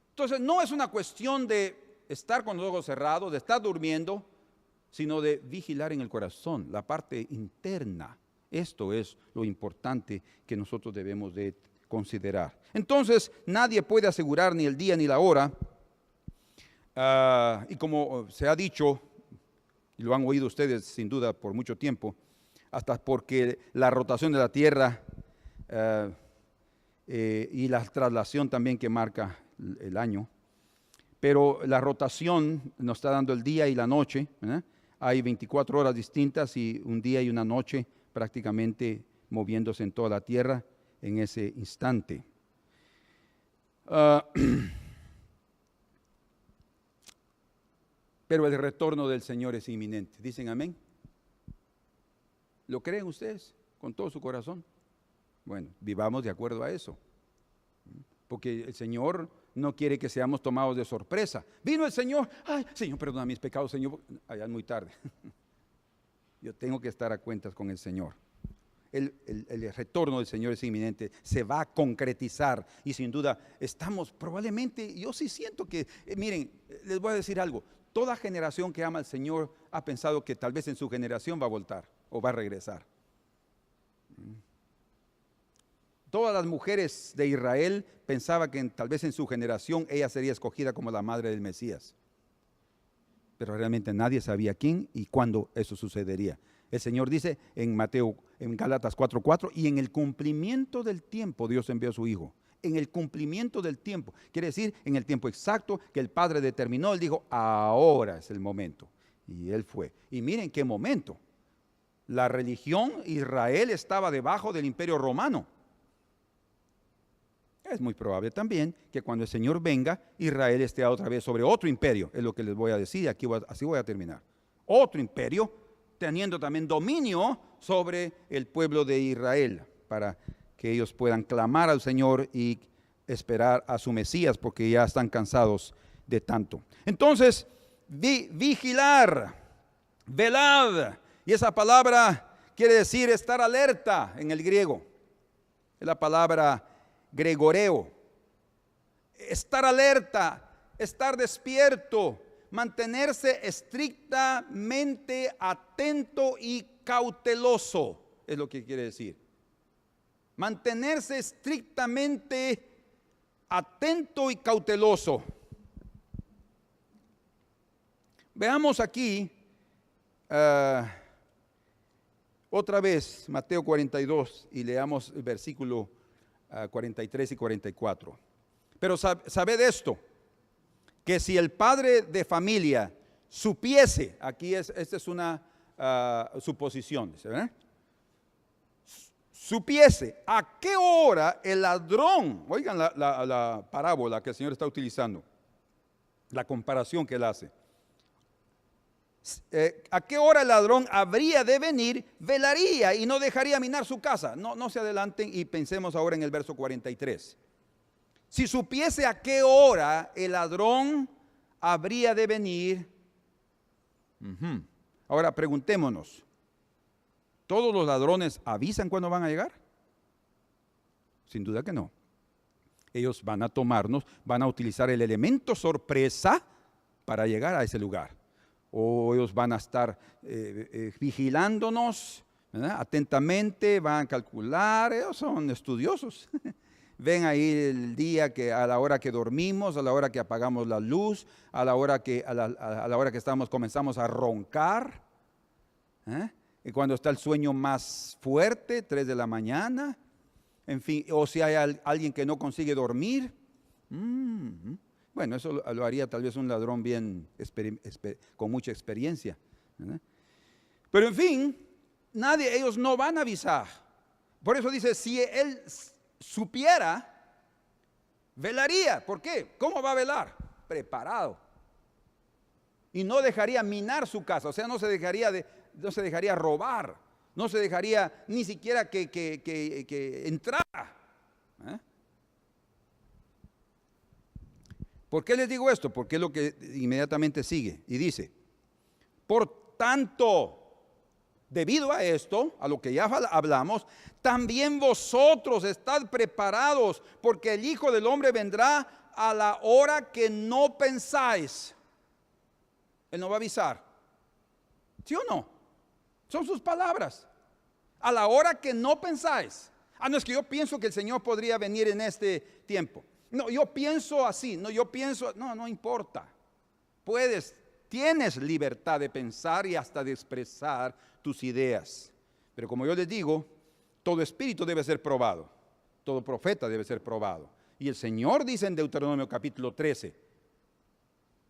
Entonces no es una cuestión de estar con los ojos cerrados, de estar durmiendo, sino de vigilar en el corazón, la parte interna. Esto es lo importante que nosotros debemos de considerar. Entonces nadie puede asegurar ni el día ni la hora. Y como se ha dicho, y lo han oído ustedes sin duda por mucho tiempo, hasta porque la rotación de la tierra y la traslación también que marca el año, pero la rotación nos está dando el día y la noche, ¿verdad? Hay 24 horas distintas y un día y una noche prácticamente moviéndose en toda la tierra en ese instante. Pero el retorno del Señor es inminente. ¿Dicen amén? ¿Lo creen ustedes con todo su corazón? Bueno, vivamos de acuerdo a eso. Porque el Señor no quiere que seamos tomados de sorpresa. Vino el Señor, ay, Señor, perdona mis pecados, Señor. Allá es muy tarde. Yo tengo que estar a cuentas con el Señor. El retorno del Señor es inminente, se va a concretizar y sin duda estamos probablemente, yo sí siento que, miren, les voy a decir algo, toda generación que ama al Señor ha pensado que tal vez en su generación va a voltar o va a regresar. Todas las mujeres de Israel pensaban que tal vez en su generación ella sería escogida como la madre del Mesías. pero realmente nadie sabía quién y cuándo eso sucedería. El Señor dice en Gálatas 4:4, y en el cumplimiento del tiempo Dios envió a su Hijo. En el cumplimiento del tiempo, quiere decir en el tiempo exacto que el Padre determinó. Él dijo, ahora es el momento. Y Él fue. Y miren qué momento. La religión Israel estaba debajo del imperio romano. Es muy probable también que cuando el Señor venga, Israel esté otra vez sobre otro imperio. Es lo que les voy a decir, así voy a terminar. Otro imperio, teniendo también dominio sobre el pueblo de Israel, para que ellos puedan clamar al Señor y esperar a su Mesías, porque ya están cansados de tanto. Entonces, vigilar, velad, y esa palabra quiere decir estar alerta en el griego. Es la palabra gregoreo. Estar alerta, estar despierto, mantenerse estrictamente atento y cauteloso, es lo que quiere decir. Mantenerse estrictamente atento y cauteloso. Veamos aquí otra vez Mateo 42 y leamos el versículo 43 y 44. Pero sabed esto, que si el padre de familia supiese, aquí esta es una suposición, ¿verdad? Supiese a qué hora el ladrón, oigan la parábola que el Señor está utilizando, la comparación que Él hace. A qué hora el ladrón habría de venir, velaría y no dejaría minar su casa. No se adelanten y pensemos ahora en el verso 43. Si supiese a qué hora el ladrón habría de venir. Ahora preguntémonos, ¿todos los ladrones avisan cuándo van a llegar? Sin duda que no. Ellos van a tomarnos, van a utilizar el elemento sorpresa para llegar a ese lugar. O ellos van a estar vigilándonos, ¿verdad? Atentamente, van a calcular. Ellos son estudiosos. Ven ahí el día, que a la hora que dormimos, a la hora que apagamos la luz, a la hora que comenzamos a roncar, y cuando está el sueño más fuerte, 3 de la mañana, en fin, o si hay alguien que no consigue dormir. Bueno, eso lo haría tal vez un ladrón bien con mucha experiencia, ¿verdad? Pero en fin, ellos no van a avisar. Por eso dice, si él supiera, velaría. ¿Por qué? ¿Cómo va a velar? Preparado. Y no dejaría minar su casa, o sea, no se dejaría robar, no se dejaría ni siquiera que entrara. ¿Por qué les digo esto? Porque es lo que inmediatamente sigue y dice, por tanto, debido a esto, a lo que ya hablamos, también vosotros estad preparados, porque el Hijo del Hombre vendrá a la hora que no pensáis. Él no va a avisar. ¿Sí o no? Son sus palabras. A la hora que no pensáis. No es que yo pienso que el Señor podría venir en este tiempo. No, yo pienso así. No importa. Tienes libertad de pensar y hasta de expresar tus ideas. Pero como yo les digo, todo espíritu debe ser probado. Todo profeta debe ser probado. Y el Señor dice en Deuteronomio capítulo 13,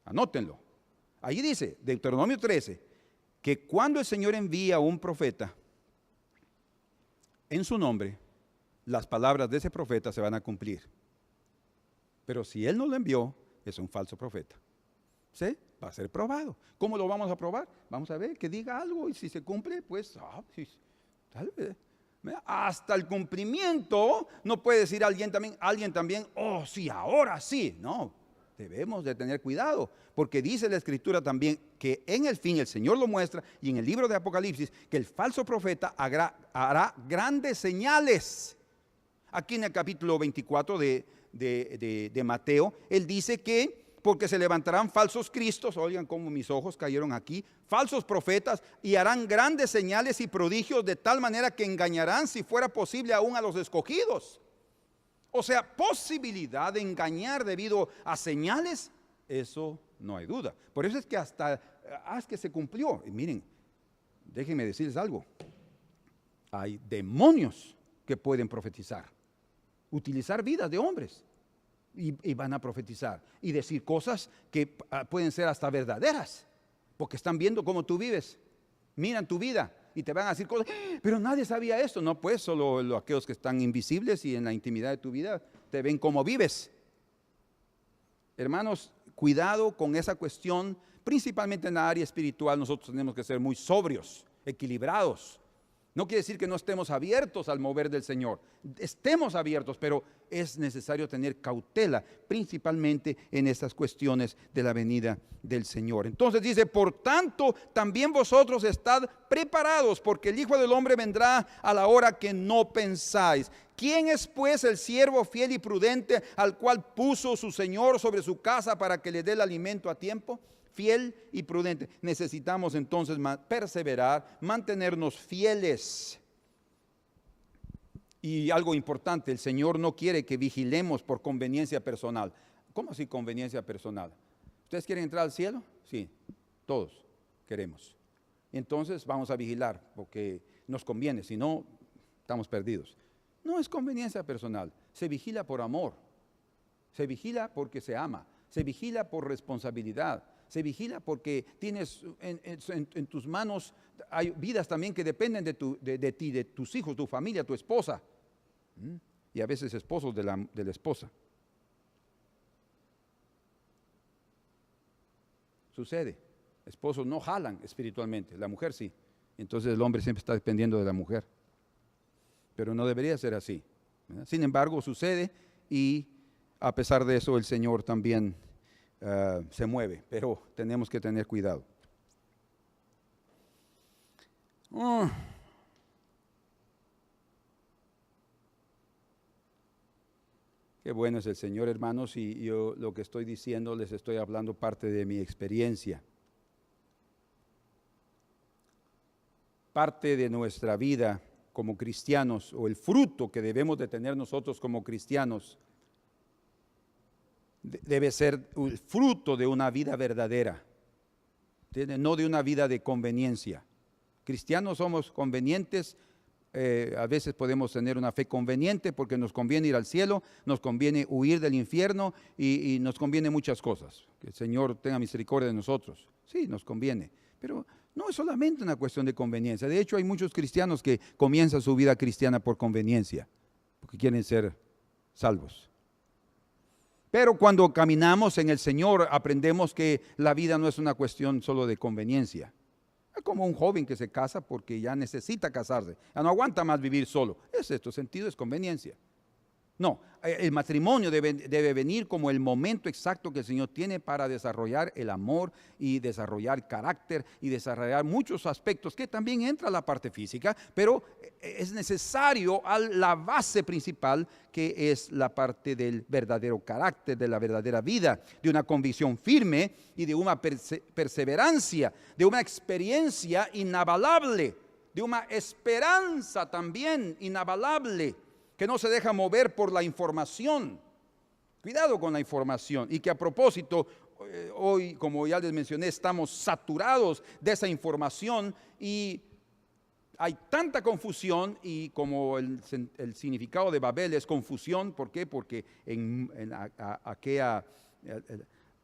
anótenlo. Ahí dice, Deuteronomio 13, que cuando el Señor envía a un profeta en su nombre, las palabras de ese profeta se van a cumplir. Pero si Él no lo envió, es un falso profeta. ¿Sí? Va a ser probado. ¿Cómo lo vamos a probar? Vamos a ver que diga algo y si se cumple, pues tal vez. Hasta el cumplimiento no puede decir alguien también, oh sí, ahora sí. No, debemos de tener cuidado, porque dice la Escritura también que en el fin el Señor lo muestra, y en el libro de Apocalipsis, que el falso profeta hará grandes señales. Aquí en el capítulo 24 de Mateo, él dice que porque se levantarán falsos cristos, oigan cómo mis ojos cayeron aquí, falsos profetas, y harán grandes señales y prodigios de tal manera que engañarán, si fuera posible, aún a los escogidos. O sea, posibilidad de engañar debido a señales, eso no hay duda. Por eso es que hasta haz que se cumplió. Y miren, déjenme decirles algo. Hay demonios que pueden profetizar, utilizar vidas de hombres y van a profetizar y decir cosas que pueden ser hasta verdaderas, porque están viendo cómo tú vives, miran tu vida y te van a decir cosas, pero nadie sabía esto. No, pues solo aquellos que están invisibles y en la intimidad de tu vida te ven cómo vives. Hermanos, cuidado con esa cuestión, principalmente en la área espiritual. Nosotros tenemos que ser muy sobrios, equilibrados. No quiere decir que no estemos abiertos al mover del Señor. Estemos abiertos, pero es necesario tener cautela, principalmente en estas cuestiones de la venida del Señor. Entonces dice, por tanto, también vosotros estad preparados, porque el Hijo del Hombre vendrá a la hora que no pensáis. ¿Quién es pues el siervo fiel y prudente al cual puso su Señor sobre su casa para que le dé el alimento a tiempo? Fiel y prudente. Necesitamos entonces perseverar, mantenernos fieles. Y algo importante, el Señor no quiere que vigilemos por conveniencia personal. ¿Cómo así conveniencia personal? ¿Ustedes quieren entrar al cielo? Sí, todos queremos. Entonces vamos a vigilar porque nos conviene, si no, estamos perdidos. No es conveniencia personal, se vigila por amor, se vigila porque se ama, se vigila por responsabilidad. Se vigila porque tienes en tus manos, hay vidas también que dependen de ti, de tus hijos, tu familia, tu esposa. Y a veces esposos de la esposa. Sucede. Esposos no jalan espiritualmente, la mujer sí. Entonces el hombre siempre está dependiendo de la mujer. Pero no debería ser así, ¿verdad? Sin embargo, sucede y a pesar de eso el Señor también se mueve, pero tenemos que tener cuidado. Qué bueno es el Señor, hermanos, y yo lo que estoy diciendo les estoy hablando parte de mi experiencia, parte de nuestra vida como cristianos, o el fruto que debemos de tener nosotros como cristianos. Debe ser el fruto de una vida verdadera, no de una vida de conveniencia. Cristianos somos convenientes, a veces podemos tener una fe conveniente porque nos conviene ir al cielo, nos conviene huir del infierno y nos conviene muchas cosas. Que el Señor tenga misericordia de nosotros. Sí, nos conviene, pero no es solamente una cuestión de conveniencia. De hecho, hay muchos cristianos que comienzan su vida cristiana por conveniencia, porque quieren ser salvos. Pero cuando caminamos en el Señor, aprendemos que la vida no es una cuestión solo de conveniencia. Es como un joven que se casa porque ya necesita casarse, ya no aguanta más vivir solo. Es esto, sentido es conveniencia. No, el matrimonio debe venir como el momento exacto que el Señor tiene para desarrollar el amor y desarrollar carácter y desarrollar muchos aspectos que también entra la parte física, pero es necesario la base principal que es la parte del verdadero carácter, de la verdadera vida, de una convicción firme y de una perseverancia, de una experiencia inabalable, de una esperanza también inabalable, que no se deja mover por la información. Cuidado con la información. Y que a propósito, hoy, como ya les mencioné, estamos saturados de esa información y hay tanta confusión, y como el significado de Babel es confusión. ¿Por qué? Porque en aquella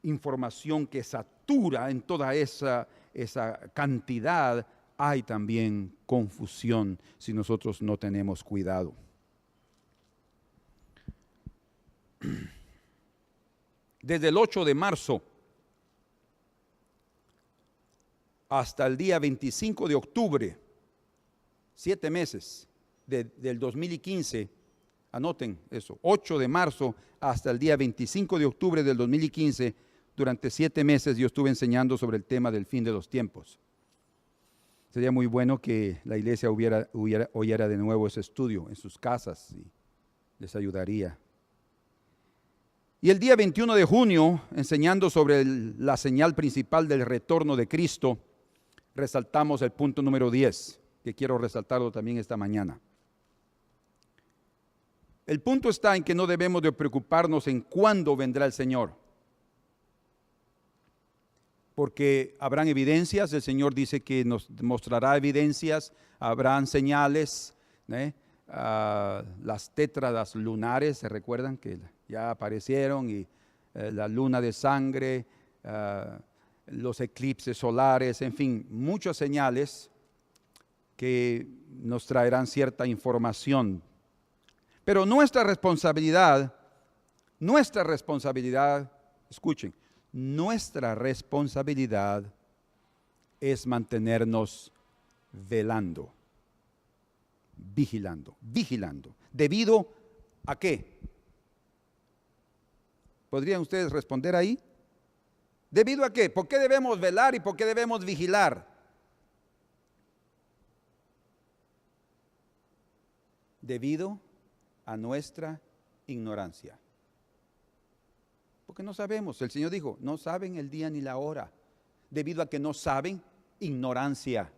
información que satura en toda esa cantidad, hay también confusión si nosotros no tenemos cuidado. Desde el 8 de marzo hasta el día 25 de octubre, 7 meses del 2015, anoten eso, 8 de marzo hasta el día 25 de octubre del 2015, durante 7 meses yo estuve enseñando sobre el tema del fin de los tiempos. Sería muy bueno que la iglesia oyera de nuevo ese estudio en sus casas y les ayudaría. Y el día 21 de junio, enseñando sobre la señal principal del retorno de Cristo, resaltamos el punto número 10, que quiero resaltarlo también esta mañana. El punto está en que no debemos de preocuparnos en cuándo vendrá el Señor. porque habrán evidencias. El Señor dice que nos mostrará evidencias, habrán señales, las tétradas lunares, ¿se recuerdan que ya aparecieron? Y la luna de sangre, los eclipses solares, en fin, muchas señales que nos traerán cierta información. Pero nuestra responsabilidad, escuchen, nuestra responsabilidad es mantenernos velando, vigilando. ¿Debido a qué? ¿Podrían ustedes responder ahí? ¿Debido a qué? ¿Por qué debemos velar y por qué debemos vigilar? Debido a nuestra ignorancia. Porque no sabemos. El Señor dijo, no saben el día ni la hora. Debido a que no saben, ignorancia.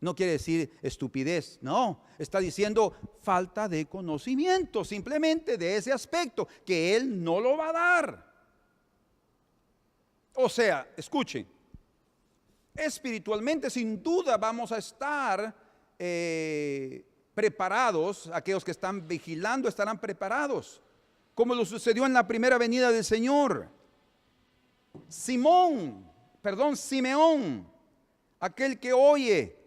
No quiere decir estupidez, no. Está diciendo falta de conocimiento, simplemente de ese aspecto, que Él no lo va a dar. O sea, escuchen, espiritualmente sin duda vamos a estar preparados. Aquellos que están vigilando estarán preparados, como lo sucedió en la primera venida del Señor. Simeón, aquel que oye,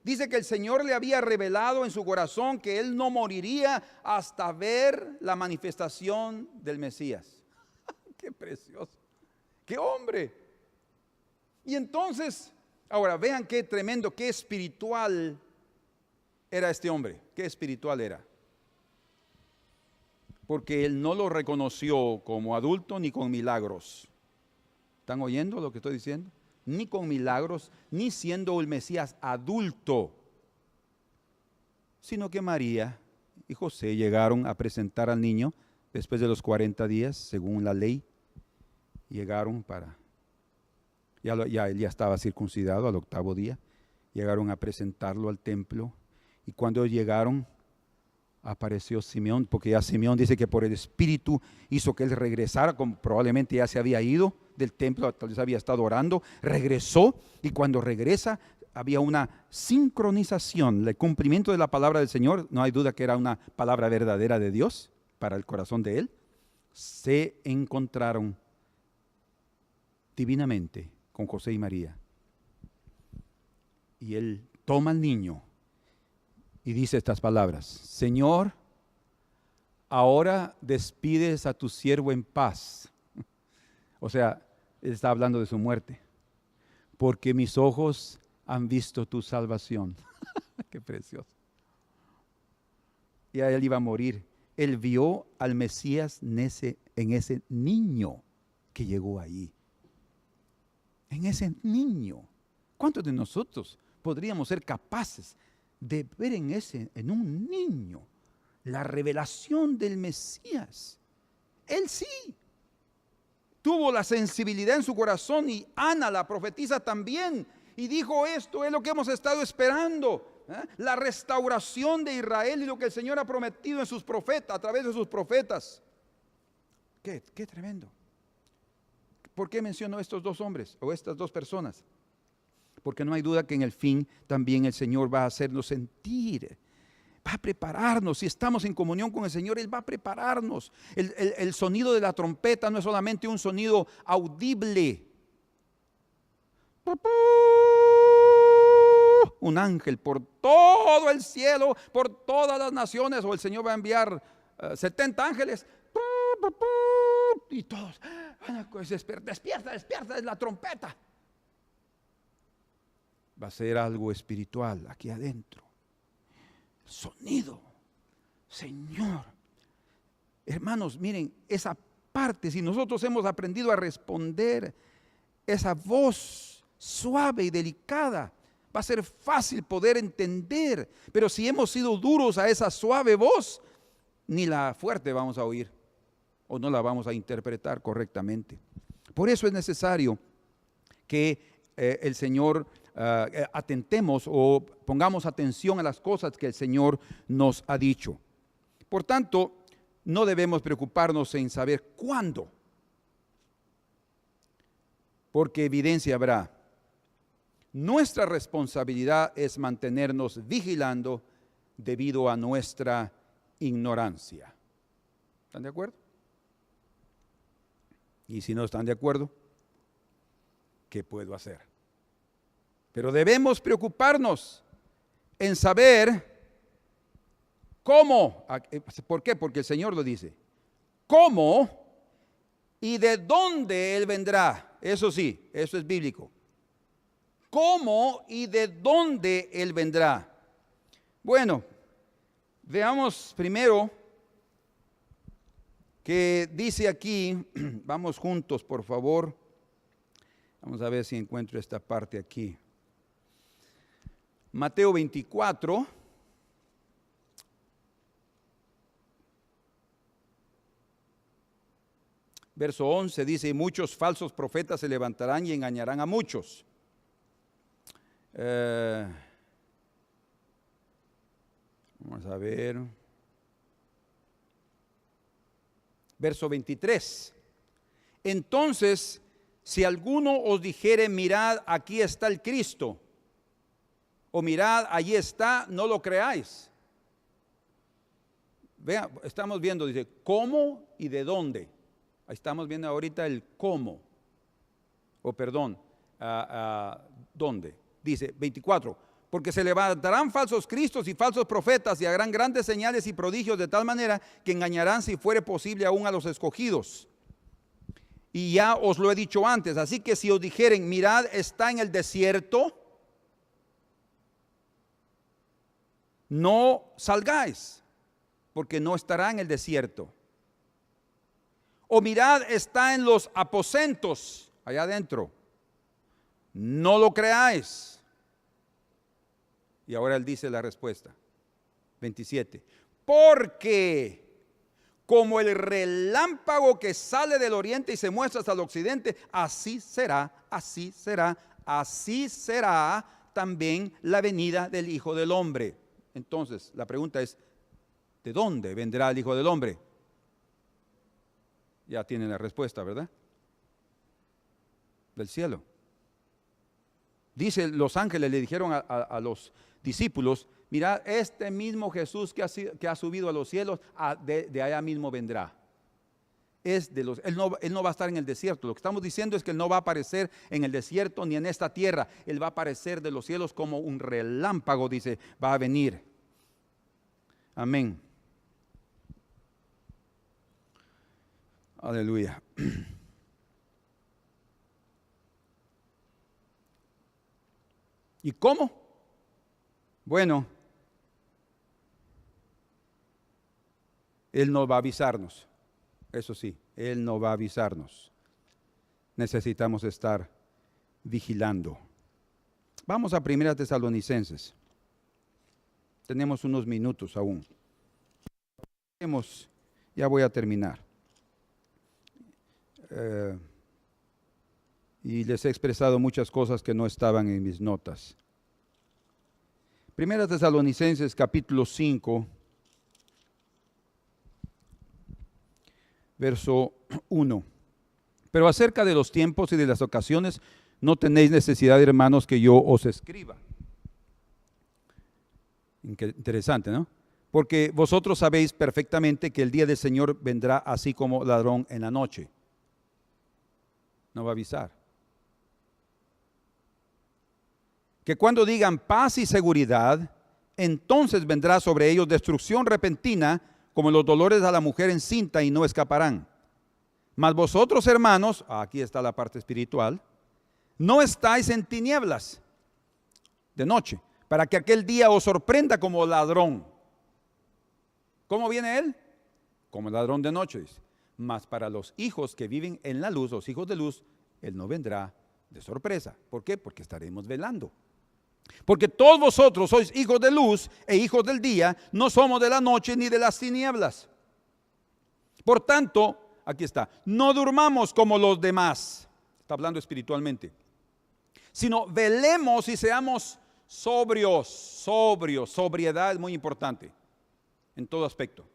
dice que el Señor le había revelado en su corazón que él no moriría hasta ver la manifestación del Mesías. ¡Qué precioso! ¡Qué hombre! Y entonces, ahora vean qué tremendo, qué espiritual era este hombre. Qué espiritual era. Porque él no lo reconoció como adulto ni con milagros. ¿Están oyendo lo que estoy diciendo? Ni con milagros, ni siendo el Mesías adulto, sino que María y José llegaron a presentar al niño después de los 40 días, según la ley. Llegaron él ya estaba circuncidado al 8º día, llegaron a presentarlo al templo, y cuando llegaron, apareció Simeón, porque ya Simeón dice que por el Espíritu hizo que él regresara, como probablemente ya se había ido del templo, tal vez había estado orando, regresó, y cuando regresa había una sincronización, el cumplimiento de la palabra del Señor. No hay duda que era una palabra verdadera de Dios para el corazón de él. Se encontraron divinamente con José y María, y él toma al niño y dice estas palabras: Señor, ahora despides a tu siervo en paz. O sea, él está hablando de su muerte, porque mis ojos han visto tu salvación. Qué precioso. Y a él iba a morir. Él vio al Mesías en ese niño que llegó ahí. En ese niño. ¿Cuántos de nosotros podríamos ser capaces de ver en un niño la revelación del Mesías? Él sí tuvo la sensibilidad en su corazón, y Ana, la profetisa, también, y dijo: esto es lo que hemos estado esperando, la restauración de Israel y lo que el Señor ha prometido en sus profetas, a través de sus profetas. Qué tremendo. ¿Por qué menciono estos dos hombres o estas dos personas? Porque no hay duda que en el fin también el Señor va a hacernos sentir, va a prepararnos. Si estamos en comunión con el Señor, Él va a prepararnos. El sonido de la trompeta no es solamente un sonido audible. Un ángel por todo el cielo, por todas las naciones, o el Señor va a enviar 70 ángeles, y todos, despierta, es la trompeta. Va a ser algo espiritual aquí adentro. Sonido. Señor. Hermanos, miren, esa parte, si nosotros hemos aprendido a responder esa voz suave y delicada, va a ser fácil poder entender. Pero si hemos sido duros a esa suave voz, ni la fuerte vamos a oír, o no la vamos a interpretar correctamente. Por eso es necesario que el Señor atentemos o pongamos atención a las cosas que el Señor nos ha dicho. Por tanto, no debemos preocuparnos en saber cuándo. porque evidencia habrá. Nuestra responsabilidad es mantenernos vigilando debido a nuestra ignorancia. ¿Están de acuerdo? Y si no están de acuerdo, ¿qué puedo hacer? Pero debemos preocuparnos en saber cómo. ¿Por qué? Porque el Señor lo dice. ¿Cómo y de dónde Él vendrá? Eso sí, eso es bíblico. ¿Cómo y de dónde Él vendrá? Bueno, veamos primero que dice aquí, vamos juntos por favor, vamos a ver si encuentro esta parte aquí. Mateo 24, verso 11 dice, y muchos falsos profetas se levantarán y engañarán a muchos. Vamos a ver. Verso 23. Entonces, si alguno os dijere, mirad, aquí está el Cristo, o mirad, allí está, no lo creáis. Vea, estamos viendo, dice, ¿cómo y de dónde? Ahí estamos viendo ahorita el cómo, o perdón, ¿dónde? Dice 24, porque se levantarán falsos cristos y falsos profetas y harán grandes señales y prodigios de tal manera que engañarán, si fuere posible, aún a los escogidos. Y ya os lo he dicho antes, así que si os dijeren, mirad, está en el desierto, no salgáis, porque no estará en el desierto. O mirad, está en los aposentos, allá adentro, no lo creáis. Y ahora él dice la respuesta, 27, porque como el relámpago que sale del oriente y se muestra hasta el occidente, así será también la venida del Hijo del Hombre. Entonces, la pregunta es, ¿de dónde vendrá el Hijo del Hombre? Ya tienen la respuesta, ¿verdad? Del cielo. Dice, los ángeles le dijeron a los discípulos, mirad, este mismo Jesús que ha subido a los cielos, de allá mismo vendrá. Él no va a estar en el desierto. Lo que estamos diciendo es que Él no va a aparecer en el desierto ni en esta tierra. Él va a aparecer de los cielos como un relámpago, dice, va a venir. Amén. Aleluya. ¿Y cómo? Bueno, Él no va a avisarnos. Eso sí, Él no va a avisarnos. Necesitamos estar vigilando. Vamos a 1 Tesalonicenses. Tenemos unos minutos aún. Ya voy a terminar. Y les he expresado muchas cosas que no estaban en mis notas. 1 Tesalonicenses capítulo 5, verso 1. Pero acerca de los tiempos y de las ocasiones, no tenéis necesidad, hermanos, que yo os escriba. Interesante, ¿no? Porque vosotros sabéis perfectamente que el día del Señor vendrá así como ladrón en la noche. No va a avisar. Que cuando digan paz y seguridad, entonces vendrá sobre ellos destrucción repentina, como los dolores a la mujer encinta, y no escaparán. Mas vosotros, hermanos, aquí está la parte espiritual, no estáis en tinieblas de noche, para que aquel día os sorprenda como ladrón. ¿Cómo viene Él? Como ladrón de noche, dice. Mas para los hijos que viven en la luz, los hijos de luz, Él no vendrá de sorpresa. ¿Por qué? Porque estaremos velando. Porque todos vosotros sois hijos de luz e hijos del día, no somos de la noche ni de las tinieblas. Por tanto, aquí está, no durmamos como los demás, está hablando espiritualmente, sino velemos y seamos sobriedad es muy importante en todo aspecto.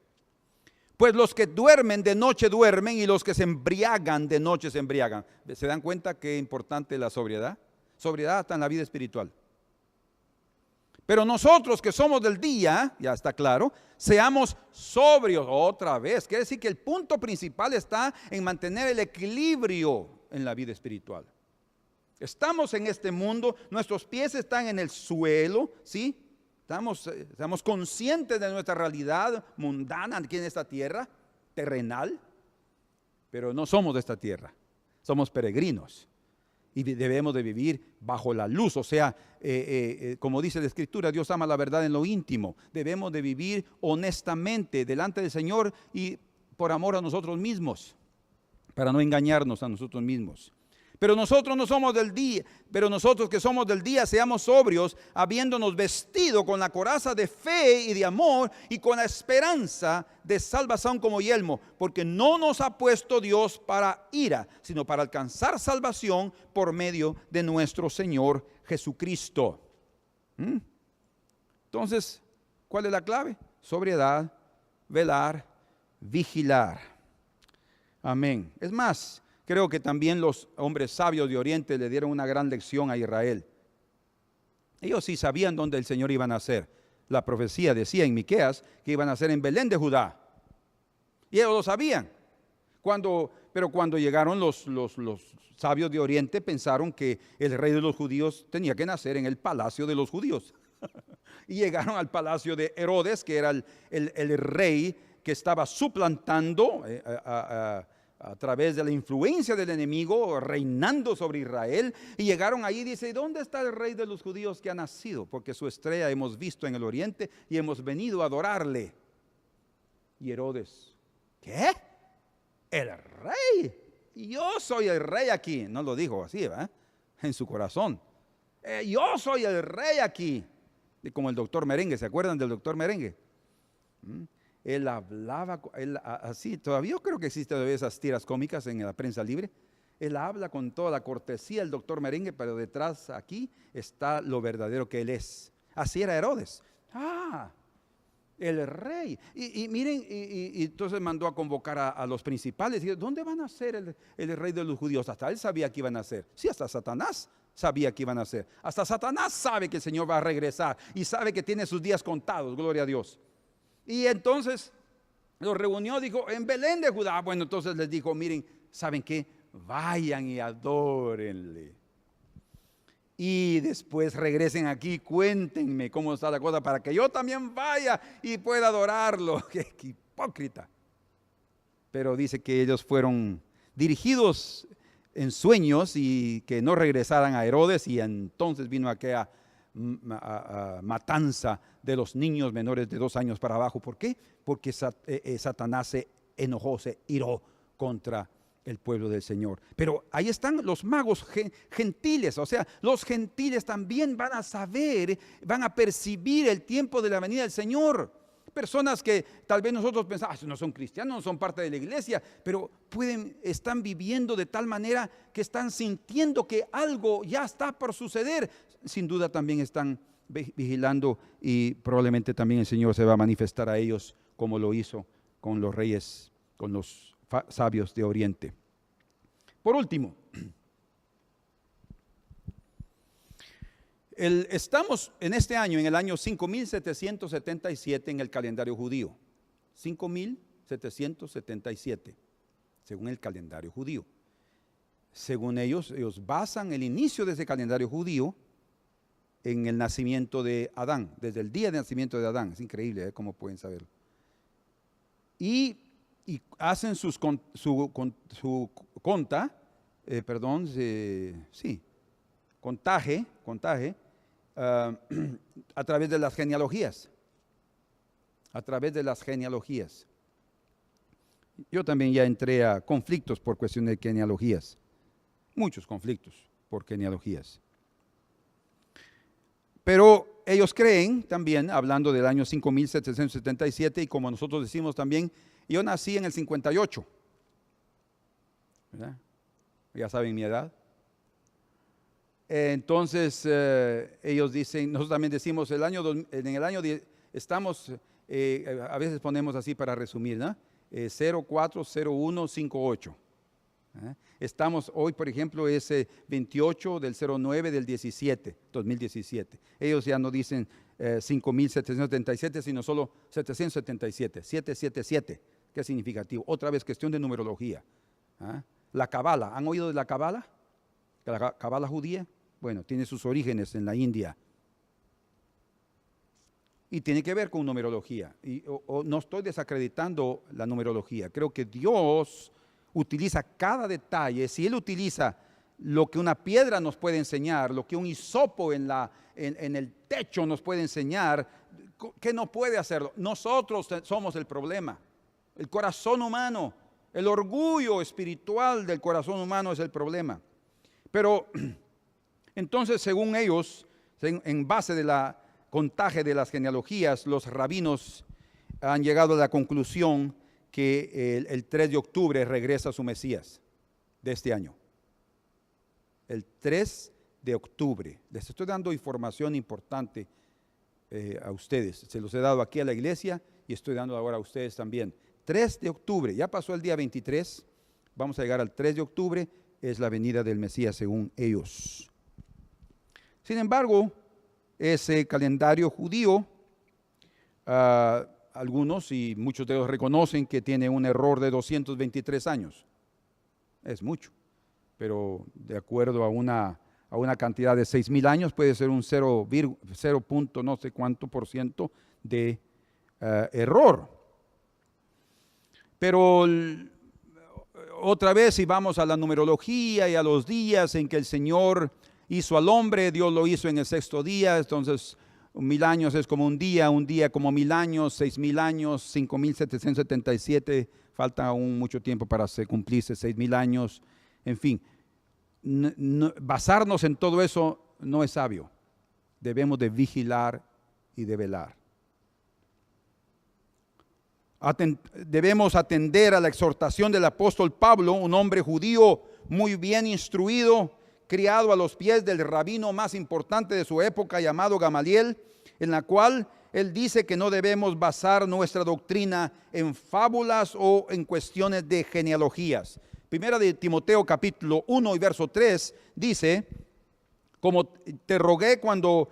Pues los que duermen de noche duermen y los que se embriagan de noche se embriagan. ¿Se dan cuenta qué importante es la sobriedad? Sobriedad hasta en la vida espiritual. Pero nosotros que somos del día, ya está claro, seamos sobrios otra vez. Quiere decir que el punto principal está en mantener el equilibrio en la vida espiritual. Estamos en este mundo, nuestros pies están en el suelo, ¿sí? Estamos conscientes de nuestra realidad mundana aquí en esta tierra, terrenal, pero no somos de esta tierra, somos peregrinos y debemos de vivir bajo la luz. O sea, como dice la Escritura, Dios ama la verdad en lo íntimo. Debemos de vivir honestamente delante del Señor y por amor a nosotros mismos, para no engañarnos a nosotros mismos. Pero nosotros no somos del día, pero nosotros que somos del día seamos sobrios, habiéndonos vestido con la coraza de fe y de amor y con la esperanza de salvación como yelmo, porque no nos ha puesto Dios para ira, sino para alcanzar salvación por medio de nuestro Señor Jesucristo. Entonces, ¿cuál es la clave? Sobriedad, velar, vigilar. Amén. Es más, creo que también los hombres sabios de Oriente le dieron una gran lección a Israel. Ellos sí sabían dónde el Señor iba a nacer. La profecía decía en Miqueas que iban a nacer en Belén de Judá. Y ellos lo sabían. Pero cuando llegaron los sabios de Oriente, pensaron que el rey de los judíos tenía que nacer en el palacio de los judíos. Y llegaron al palacio de Herodes, que era el rey que estaba suplantando a través de la influencia del enemigo, reinando sobre Israel. Y llegaron allí y dice: ¿dónde está el rey de los judíos que ha nacido? Porque su estrella hemos visto en el oriente y hemos venido a adorarle. Y Herodes: ¿qué? ¿El rey? Yo soy el rey aquí. No lo dijo así, ¿verdad? En su corazón. Yo soy el rey aquí. Y como el doctor Merengue, ¿se acuerdan del doctor Merengue? Él hablaba así, todavía yo creo que existen todavía esas tiras cómicas en la prensa libre. Él habla con toda la cortesía el doctor Merengue, pero detrás aquí está lo verdadero que él es. Así era Herodes. El rey. Y miren, y entonces mandó a convocar a los principales. Y ¿dónde van a ser el rey de los judíos? Hasta él sabía que iban a ser. Sí, hasta Satanás sabía que iban a ser. Hasta Satanás sabe que el Señor va a regresar y sabe que tiene sus días contados, gloria a Dios. Y entonces los reunió, dijo: en Belén de Judá. Bueno, entonces les dijo: miren, ¿saben qué? Vayan y adórenle. Y después regresen aquí, cuéntenme cómo está la cosa para que yo también vaya y pueda adorarlo. ¡Qué hipócrita! Pero dice que ellos fueron dirigidos en sueños y que no regresaran a Herodes, y entonces vino aquella matanza de los niños menores de 2 años para abajo. ¿Por qué? Porque Satanás se enojó, se iró contra el pueblo del Señor. Pero ahí están los magos gentiles. O sea, los gentiles también van a saber, van a percibir el tiempo de la venida del Señor. Personas que tal vez nosotros pensamos: no son cristianos, no son parte de la iglesia, pero están viviendo de tal manera que están sintiendo que algo ya está por suceder. Sin duda también están vigilando, y probablemente también el Señor se va a manifestar a ellos como lo hizo con los reyes, con los sabios de Oriente. Por último, estamos en este año, en el año 5777 en el calendario judío. 5777, según el calendario judío. Según ellos basan el inicio de ese calendario judío en el nacimiento de Adán, desde el día de nacimiento de Adán. Es increíble, cómo pueden saberlo. Y hacen contaje a través de las genealogías. A través de las genealogías. Yo también ya entré a conflictos por cuestión de genealogías. Muchos conflictos por genealogías. Pero ellos creen también, hablando del año 5777, y como nosotros decimos también, yo nací en el 58. ¿Verdad? Ya saben mi edad. Entonces ellos dicen, nosotros también decimos en el año estamos, a veces ponemos así para resumir, ¿no? 040158. Estamos hoy, por ejemplo, es 28 del 09 del 2017. Ellos ya no dicen 5.777, sino solo 777, 777, que es significativo. Otra vez, cuestión de numerología. La Kabbalah, ¿han oído de la Kabbalah? La Kabbalah judía, bueno, tiene sus orígenes en la India. Y tiene que ver con numerología. No estoy desacreditando la numerología. Creo que Dios utiliza cada detalle. Si Él utiliza lo que una piedra nos puede enseñar, lo que un hisopo en el techo nos puede enseñar, ¿qué no puede hacerlo? Nosotros somos el problema. El corazón humano, el orgullo espiritual del corazón humano es el problema. Pero entonces, según ellos, en base de la contaje de las genealogías, los rabinos han llegado a la conclusión que el 3 de octubre regresa su Mesías de este año. El 3 de octubre. Les estoy dando información importante a ustedes. Se los he dado aquí a la iglesia y estoy dando ahora a ustedes también. 3 de octubre, ya pasó el día 23, vamos a llegar al 3 de octubre, es la venida del Mesías según ellos. Sin embargo, ese calendario judío, algunos y muchos de ellos reconocen que tiene un error de 223 años. Es mucho, pero de acuerdo a una cantidad de 6,000 años puede ser un 0, no sé cuánto por ciento de error. Pero otra vez, si vamos a la numerología y a los días en que el Señor hizo al hombre, Dios lo hizo en el 6º día, entonces 1,000 años es como un día como 1,000 años, 6,000 años, 5,777, falta aún mucho tiempo para cumplirse 6,000 años, en fin. Basarnos en todo eso no es sabio. Debemos de vigilar y de velar. Debemos atender a la exhortación del apóstol Pablo, un hombre judío muy bien instruido, criado a los pies del rabino más importante de su época llamado Gamaliel, en la cual él dice que no debemos basar nuestra doctrina en fábulas o en cuestiones de genealogías. Primera de Timoteo capítulo 1 y verso 3 dice: como te rogué cuando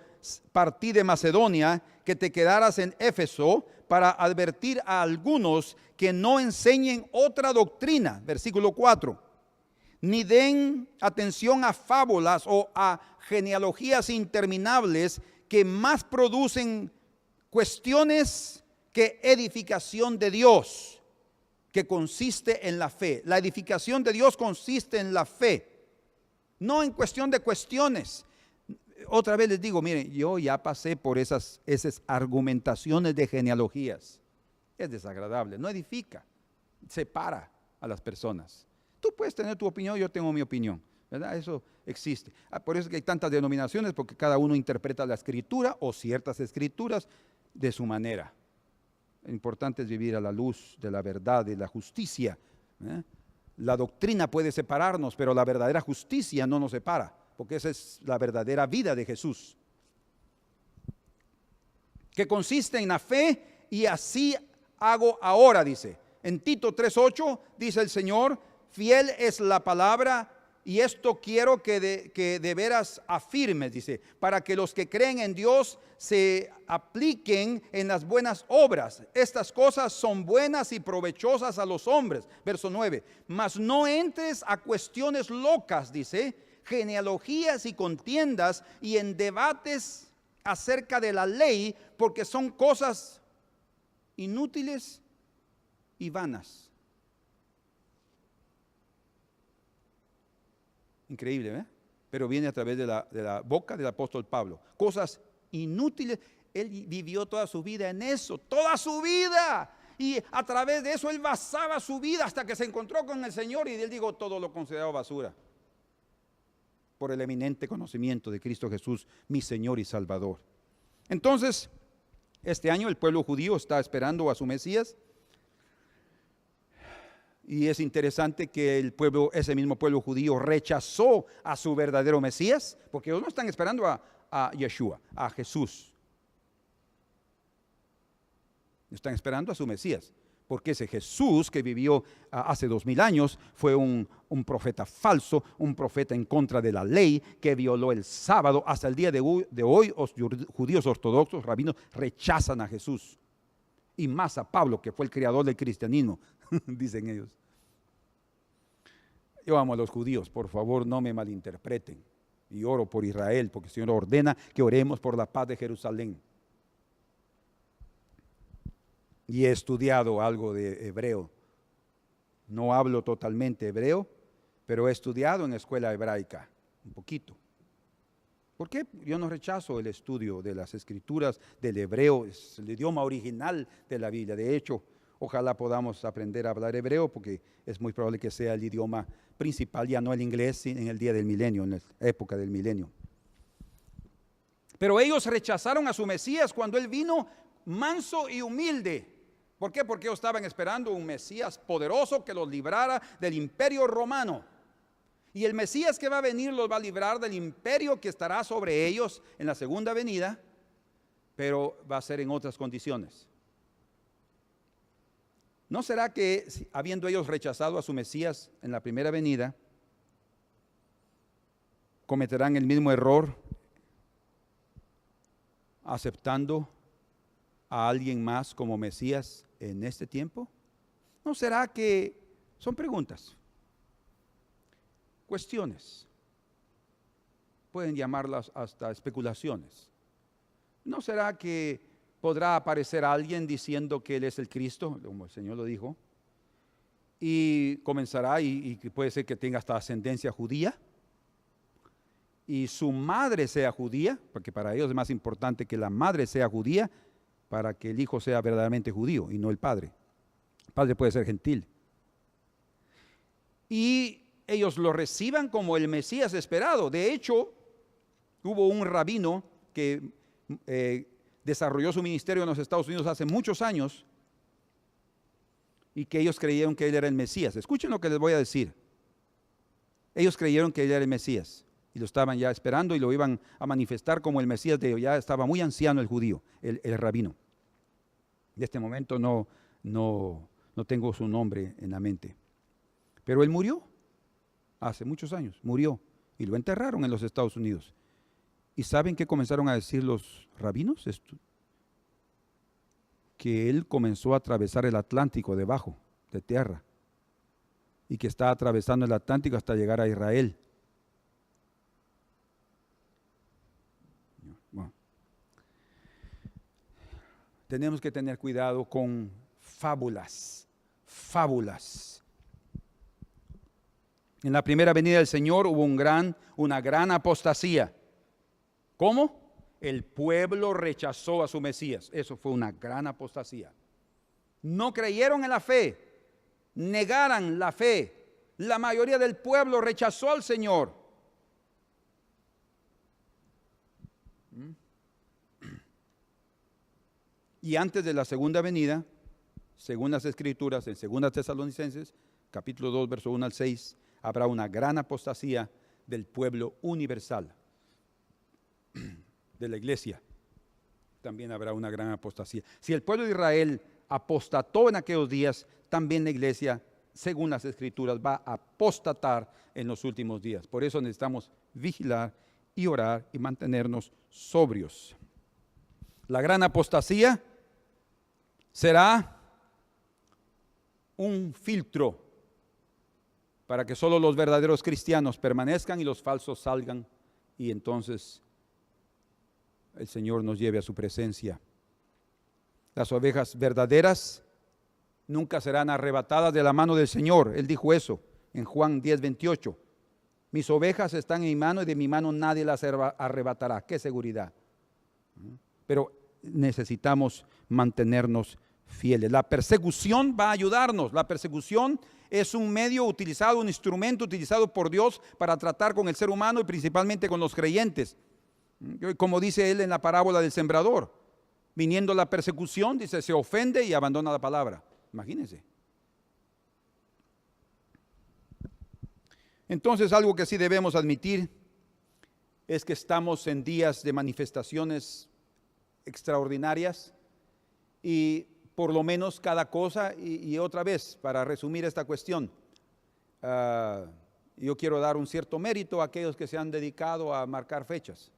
partí de Macedonia, que te quedaras en Éfeso para advertir a algunos que no enseñen otra doctrina. Versículo 4. Ni den atención a fábulas o a genealogías interminables que más producen cuestiones que edificación de Dios, que consiste en la fe. La edificación de Dios consiste en la fe, no en cuestión de cuestiones. Otra vez les digo, miren, yo ya pasé por esas argumentaciones de genealogías. Es desagradable, no edifica, separa a las personas. Tú puedes tener tu opinión, yo tengo mi opinión, ¿verdad? Eso existe. Por eso es que hay tantas denominaciones, porque cada uno interpreta la escritura o ciertas escrituras de su manera. Lo importante es vivir a la luz de la verdad, de la justicia. La doctrina puede separarnos, pero la verdadera justicia no nos separa, porque esa es la verdadera vida de Jesús, que consiste en la fe, y así hago ahora, dice. En Tito 3:8 dice el Señor: fiel es la palabra, y esto quiero que de veras afirmes, dice, para que los que creen en Dios se apliquen en las buenas obras. Estas cosas son buenas y provechosas a los hombres. Verso 9. Mas no entres a cuestiones locas, dice, genealogías y contiendas y en debates acerca de la ley, porque son cosas inútiles y vanas. Increíble, ¿eh? Pero viene a través de la boca del apóstol Pablo. Cosas inútiles. Él vivió toda su vida en eso, toda su vida. Y a través de eso él basaba su vida hasta que se encontró con el Señor, y él dijo: todo lo consideraba basura por el eminente conocimiento de Cristo Jesús, mi Señor y Salvador. Entonces, este año el pueblo judío está esperando a su Mesías. Y es interesante que ese mismo pueblo judío rechazó a su verdadero Mesías, porque ellos no están esperando a Yeshua, a Jesús. Están esperando a su Mesías, Porque ese Jesús que vivió hace 2000 años fue un profeta falso, un profeta en contra de la ley, que violó el sábado. Hasta el día de hoy los judíos ortodoxos, rabinos, rechazan a Jesús. Y más a Pablo, que fue el creador del cristianismo, dicen ellos. Yo amo a los judíos, por favor no me malinterpreten. Y oro por Israel, porque el Señor ordena que oremos por la paz de Jerusalén. Y he estudiado algo de hebreo. No hablo totalmente hebreo, pero he estudiado en la escuela hebraica, un poquito. ¿Por qué? Yo no rechazo el estudio de las escrituras del hebreo, es el idioma original de la Biblia. De hecho, ojalá podamos aprender a hablar hebreo, porque es muy probable que sea el idioma principal, ya no el inglés, en el día del milenio, en la época del milenio. Pero ellos rechazaron a su Mesías cuando Él vino manso y humilde. ¿Por qué? Porque ellos estaban esperando un Mesías poderoso que los librara del imperio romano. Y el Mesías que va a venir los va a librar del imperio que estará sobre ellos en la segunda venida, pero va a ser en otras condiciones. ¿No será que, habiendo ellos rechazado a su Mesías en la primera venida, cometerán el mismo error aceptando a alguien más como Mesías en este tiempo? ¿No será que son preguntas, cuestiones, pueden llamarlas hasta especulaciones? ¿No será que podrá aparecer alguien diciendo que Él es el Cristo, como el Señor lo dijo, y comenzará, y puede ser que tenga hasta ascendencia judía, y su madre sea judía, porque para ellos es más importante que la madre sea judía, para que el hijo sea verdaderamente judío y no el padre? El padre puede ser gentil. Y ellos lo reciban como el Mesías esperado. De hecho, hubo un rabino que desarrolló su ministerio en los Estados Unidos hace muchos años, y que ellos creyeron que Él era el Mesías. Escuchen lo que les voy a decir. Ellos creyeron que Él era el Mesías y lo estaban ya esperando y lo iban a manifestar como el Mesías de ellos. Ya estaba muy anciano el judío, el rabino. En este momento no tengo su nombre en la mente. Pero él murió hace muchos años, murió, y lo enterraron en los Estados Unidos. ¿Y saben qué comenzaron a decir los rabinos? Que él comenzó a atravesar el Atlántico debajo de tierra, y que está atravesando el Atlántico hasta llegar a Israel. Bueno, tenemos que tener cuidado con fábulas. En la primera venida del Señor hubo una gran apostasía. ¿Cómo? El pueblo rechazó a su Mesías. Eso fue una gran apostasía. No creyeron en la fe, negaron la fe. La mayoría del pueblo rechazó al Señor. Y antes de la segunda venida, según las Escrituras, en 2 Tesalonicenses, capítulo 2, verso 1 al 6, habrá una gran apostasía del pueblo universal, de la iglesia. También habrá una gran apostasía. Si el pueblo de Israel apostató en aquellos días, también la iglesia, según las Escrituras, va a apostatar en los últimos días. Por eso necesitamos vigilar y orar y mantenernos sobrios. La gran apostasía será un filtro para que solo los verdaderos cristianos permanezcan y los falsos salgan, y entonces el Señor nos lleve a su presencia. Las ovejas verdaderas nunca serán arrebatadas de la mano del Señor. Él dijo eso en Juan 10:28. Mis ovejas están en mi mano y de mi mano nadie las arrebatará. ¡Qué seguridad! Pero necesitamos mantenernos fieles. La persecución va a ayudarnos. La persecución es un medio utilizado, un instrumento utilizado por Dios para tratar con el ser humano y principalmente con los creyentes. Como dice él en la parábola del sembrador, viniendo la persecución, dice, se ofende y abandona la palabra. Imagínense. Entonces, algo que sí debemos admitir es que estamos en días de manifestaciones extraordinarias, y por lo menos cada cosa. Y otra vez, para resumir esta cuestión, yo quiero dar un cierto mérito a aquellos que se han dedicado a marcar fechas.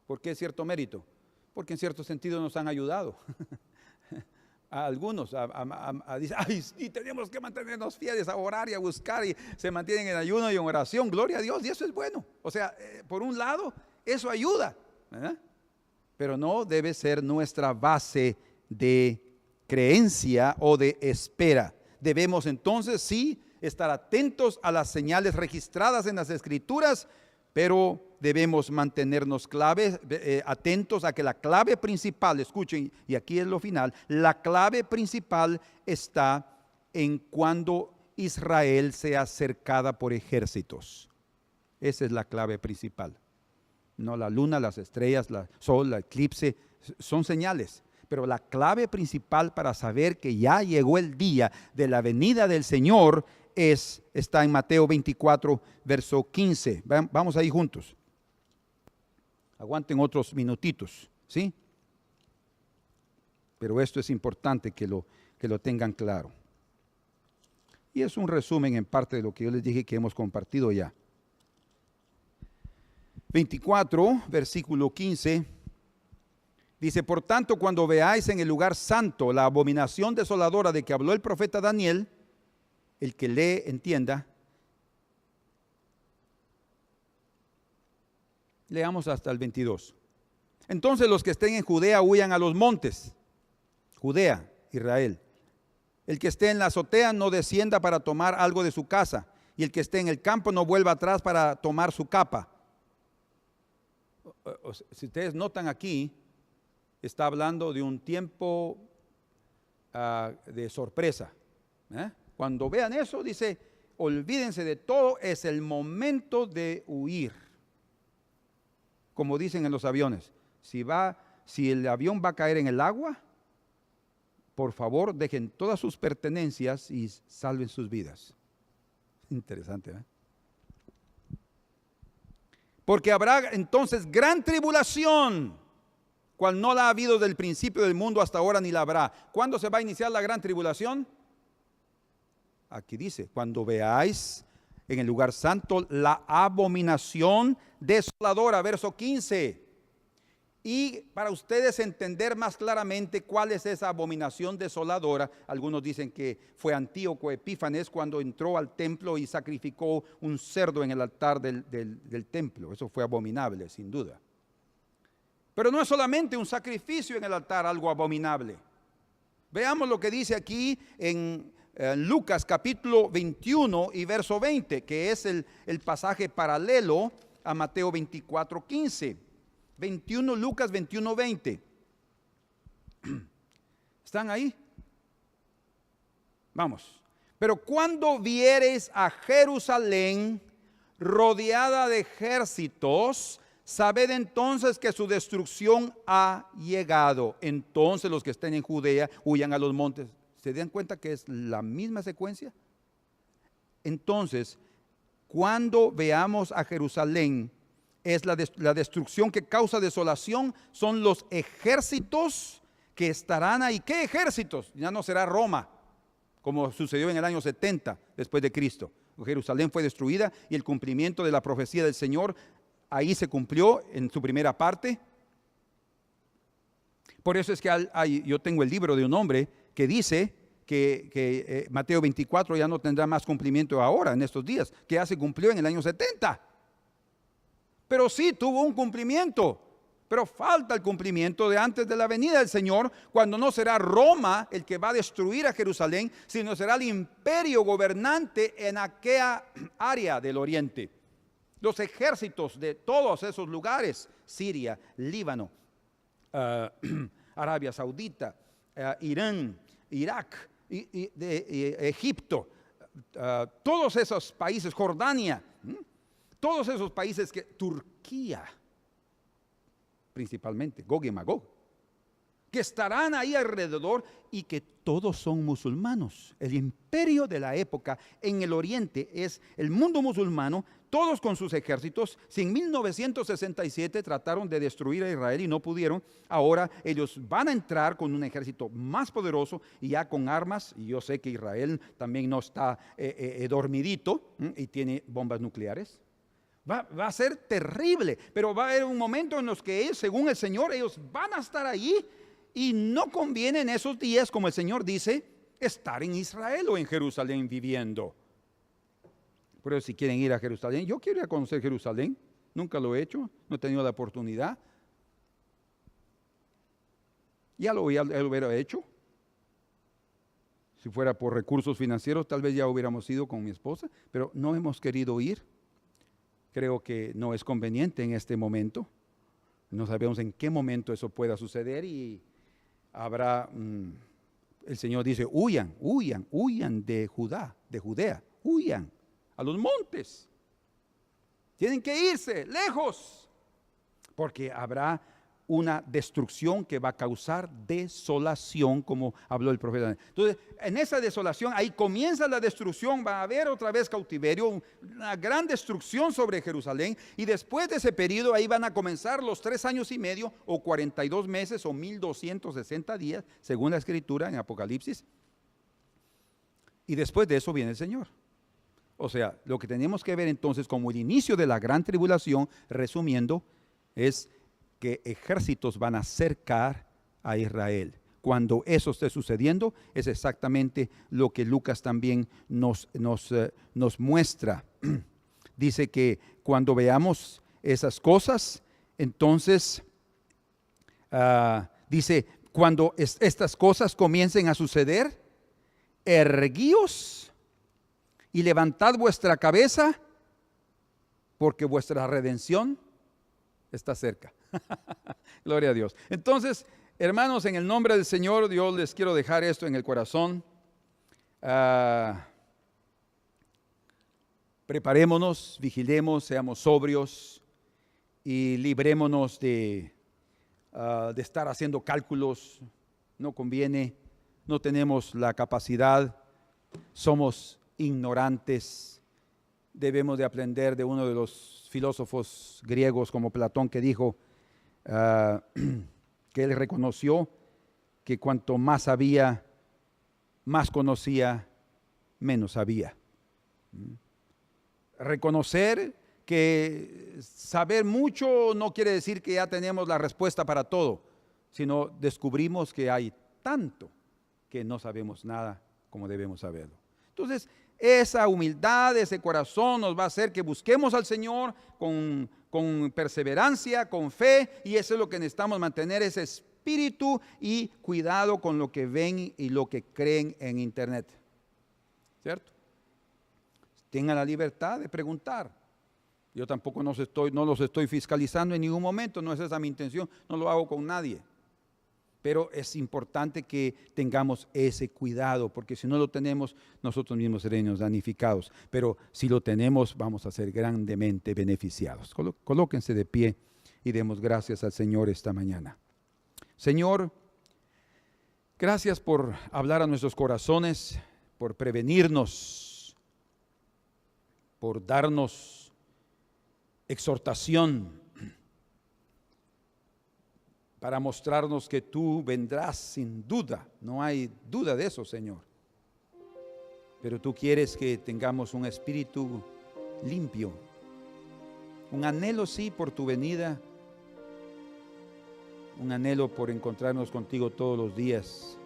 ¿Por qué cierto mérito? Porque en cierto sentido nos han ayudado. A algunos dicen, ay, sí, tenemos que mantenernos fieles a orar y a buscar, y se mantienen en ayuno y en oración. Gloria a Dios, y eso es bueno. O sea, por un lado, eso ayuda, ¿verdad? Pero no debe ser nuestra base de creencia o de espera. Debemos entonces sí estar atentos a las señales registradas en las Escrituras, pero debemos mantenernos atentos a que la clave principal, escuchen, y aquí es lo final, la clave principal está en cuando Israel sea cercada por ejércitos. Esa es la clave principal. No la luna, las estrellas, el sol, el eclipse, son señales. Pero la clave principal para saber que ya llegó el día de la venida del Señor está en Mateo 24, verso 15. Vamos ahí juntos. Aguanten otros minutitos, ¿sí? Pero esto es importante que lo tengan claro. Y es un resumen en parte de lo que yo les dije que hemos compartido ya. 24, versículo 15. Dice, por tanto, cuando veáis en el lugar santo la abominación desoladora de que habló el profeta Daniel, el que lee entienda. Leamos hasta el 22. Entonces los que estén en Judea huyan a los montes. Judea, Israel. El que esté en la azotea no descienda para tomar algo de su casa, y el que esté en el campo no vuelva atrás para tomar su capa. Si ustedes notan aquí, está hablando de un tiempo de sorpresa. Cuando vean eso, dice, olvídense de todo, es el momento de huir. Como dicen en los aviones, si el avión va a caer en el agua, por favor dejen todas sus pertenencias y salven sus vidas. Interesante, ¿eh? Porque habrá entonces gran tribulación, cual no la ha habido desde el principio del mundo hasta ahora, ni la habrá. ¿Cuándo se va a iniciar la gran tribulación? Aquí dice, cuando veáis en el lugar santo la abominación desoladora, verso 15. Y para ustedes entender más claramente cuál es esa abominación desoladora, algunos dicen que fue Antíoco Epífanes cuando entró al templo y sacrificó un cerdo en el altar del templo. Eso fue abominable, sin duda. Pero no es solamente un sacrificio en el altar algo abominable. Veamos lo que dice aquí en Lucas capítulo 21 y verso 20, que es el pasaje paralelo a Mateo 24, 15. 21, Lucas 21, 20. ¿Están ahí? Vamos. Pero cuando viereis a Jerusalén rodeada de ejércitos, sabed entonces que su destrucción ha llegado. Entonces los que estén en Judea huyan a los montes. ¿Se dan cuenta que es la misma secuencia? Entonces, cuando veamos a Jerusalén, es la destrucción que causa desolación, son los ejércitos que estarán ahí. ¿Qué ejércitos? Ya no será Roma, como sucedió en el año 70 después de Cristo. Jerusalén fue destruida y el cumplimiento de la profecía del Señor ahí se cumplió en su primera parte. Por eso es que yo tengo el libro de un hombre que dice que Mateo 24 ya no tendrá más cumplimiento ahora, en estos días, que ya se cumplió en el año 70. Pero sí tuvo un cumplimiento, pero falta el cumplimiento de antes de la venida del Señor, cuando no será Roma el que va a destruir a Jerusalén, sino será el imperio gobernante en aquella área del oriente. Los ejércitos de todos esos lugares, Siria, Líbano, Arabia Saudita, Irán, Irak, Egipto, todos esos países, Jordania, todos esos países Turquía, principalmente, Gog y Magog, que estarán ahí alrededor y que todos son musulmanos. El imperio de la época en el oriente es el mundo musulmano, todos con sus ejércitos. Si en 1967 trataron de destruir a Israel y no pudieron, ahora ellos van a entrar con un ejército más poderoso y ya con armas. Y yo sé que Israel también no está dormidito y tiene bombas nucleares. Va a ser terrible, pero va a haber un momento en los que ellos, según el Señor, ellos van a estar allí. Y no conviene en esos días, como el Señor dice, estar en Israel o en Jerusalén viviendo. Pero si quieren ir a Jerusalén, yo quiero ir a conocer Jerusalén. Nunca lo he hecho, no he tenido la oportunidad. Ya lo hubiera hecho. Si fuera por recursos financieros, tal vez ya hubiéramos ido con mi esposa, pero no hemos querido ir. Creo que no es conveniente en este momento. No sabemos en qué momento eso pueda suceder y habrá, el Señor dice, huyan de Judea, huyan a los montes. Tienen que irse lejos, porque habrá una destrucción que va a causar desolación, como habló el profeta. Entonces, en esa desolación, ahí comienza la destrucción, va a haber otra vez cautiverio, una gran destrucción sobre Jerusalén, y después de ese periodo, ahí van a comenzar los 3 años y medio, o 42 meses, o 1260 días, según la Escritura en Apocalipsis, y después de eso viene el Señor. O sea, lo que tenemos que ver entonces como el inicio de la gran tribulación, resumiendo, es que ejércitos van a cercar a Israel. Cuando eso esté sucediendo, es exactamente lo que Lucas también nos muestra. Dice que cuando veamos esas cosas, entonces, dice, cuando estas cosas comiencen a suceder, erguíos y levantad vuestra cabeza, porque vuestra redención está cerca. Gloria a Dios. Entonces, hermanos, en el nombre del Señor, yo les quiero dejar esto en el corazón. Preparémonos, vigilemos, seamos sobrios y librémonos de estar haciendo cálculos. No conviene, no tenemos la capacidad, somos ignorantes. Debemos de aprender de uno de los filósofos griegos como Platón, que dijo que él reconoció que cuanto más sabía, más conocía, menos sabía. Reconocer que saber mucho no quiere decir que ya tenemos la respuesta para todo, sino descubrimos que hay tanto que no sabemos nada como debemos saberlo. Entonces, esa humildad, ese corazón nos va a hacer que busquemos al Señor con perseverancia, con fe, y eso es lo que necesitamos mantener, ese espíritu, y cuidado con lo que ven y lo que creen en internet. ¿Cierto? Tengan la libertad de preguntar. Yo tampoco no los estoy fiscalizando en ningún momento, no es esa mi intención, no lo hago con nadie. Pero es importante que tengamos ese cuidado, porque si no lo tenemos, nosotros mismos seremos damnificados. Pero si lo tenemos, vamos a ser grandemente beneficiados. Colóquense de pie y demos gracias al Señor esta mañana. Señor, gracias por hablar a nuestros corazones, por prevenirnos, por darnos exhortación, para mostrarnos que tú vendrás sin duda. No hay duda de eso, Señor. Pero tú quieres que tengamos un espíritu limpio, un anhelo sí por tu venida, un anhelo por encontrarnos contigo todos los días.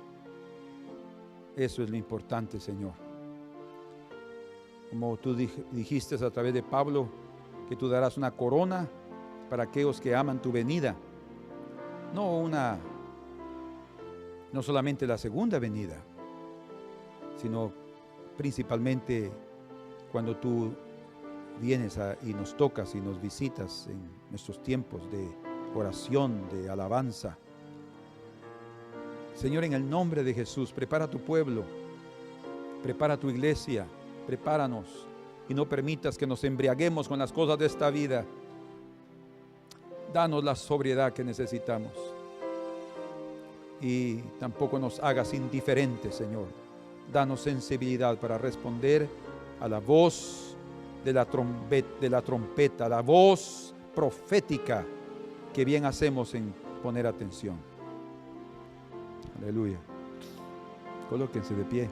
Eso es lo importante, Señor. Como tú dijiste a través de Pablo, que tú darás una corona para aquellos que aman tu venida. No solamente la segunda venida, sino principalmente cuando tú vienes y nos tocas y nos visitas en nuestros tiempos de oración, de alabanza. Señor, en el nombre de Jesús, prepara tu pueblo, prepara tu iglesia, prepáranos y no permitas que nos embriaguemos con las cosas de esta vida. Danos la sobriedad que necesitamos. y tampoco nos hagas indiferentes, Señor. Danos sensibilidad para responder a la voz de la trompeta, la voz profética, que bien hacemos en poner atención. Aleluya. Colóquense de pie.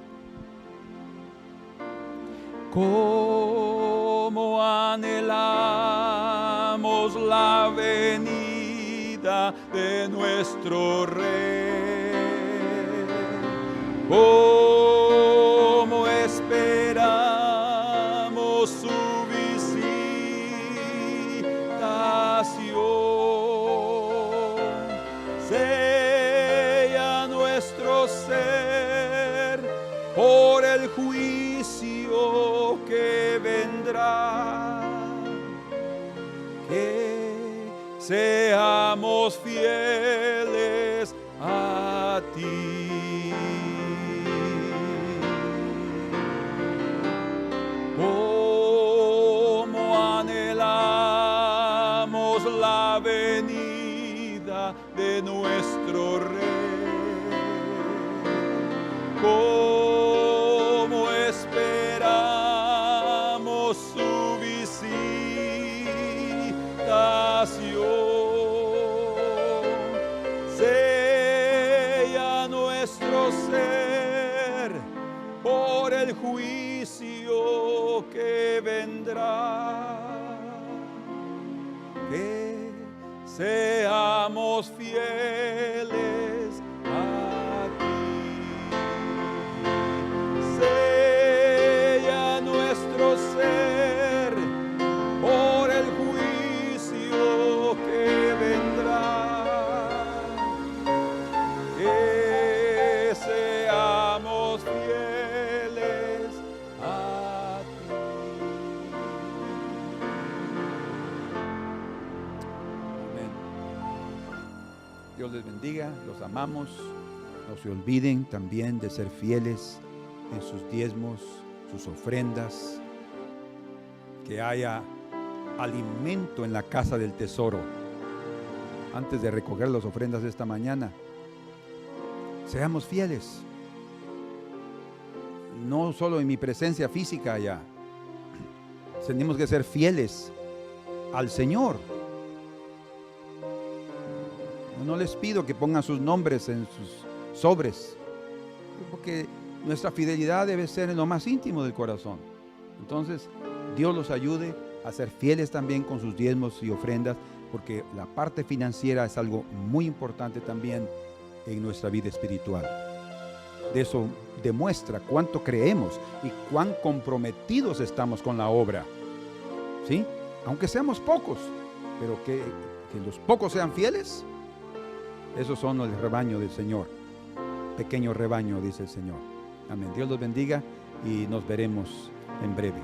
Cómo anhelamos la venida de nuestro Rey. Cómo esperamos su visitación. Sella nuestro ser por el juicio que vendrá, que seamos fieles a ti. Como anhelamos la venida de nuestro Rey. Como esperamos su visitación. Sella nuestro ser por el juicio que vendrá, que seamos fieles a ti. Sella nuestro ser por el juicio que vendrá, que seamos fieles a ti. Amén. Dios les bendiga, los amamos. No se olviden también de ser fieles en sus diezmos, sus ofrendas, que haya alimento en la casa del tesoro. Antes de recoger las ofrendas de esta mañana, seamos fieles, no solo en mi presencia física allá, tenemos que ser fieles al Señor. No les pido que pongan sus nombres en sus sobres, porque nuestra fidelidad debe ser en lo más íntimo del corazón. Entonces, Dios los ayude a ser fieles también con sus diezmos y ofrendas, porque la parte financiera es algo muy importante también en nuestra vida espiritual. De eso demuestra cuánto creemos y cuán comprometidos estamos con la obra, ¿sí? Aunque seamos pocos, pero que los pocos sean fieles. Esos son el rebaño del Señor. Pequeño rebaño, dice el Señor. Amén. Dios los bendiga y nos veremos en breve.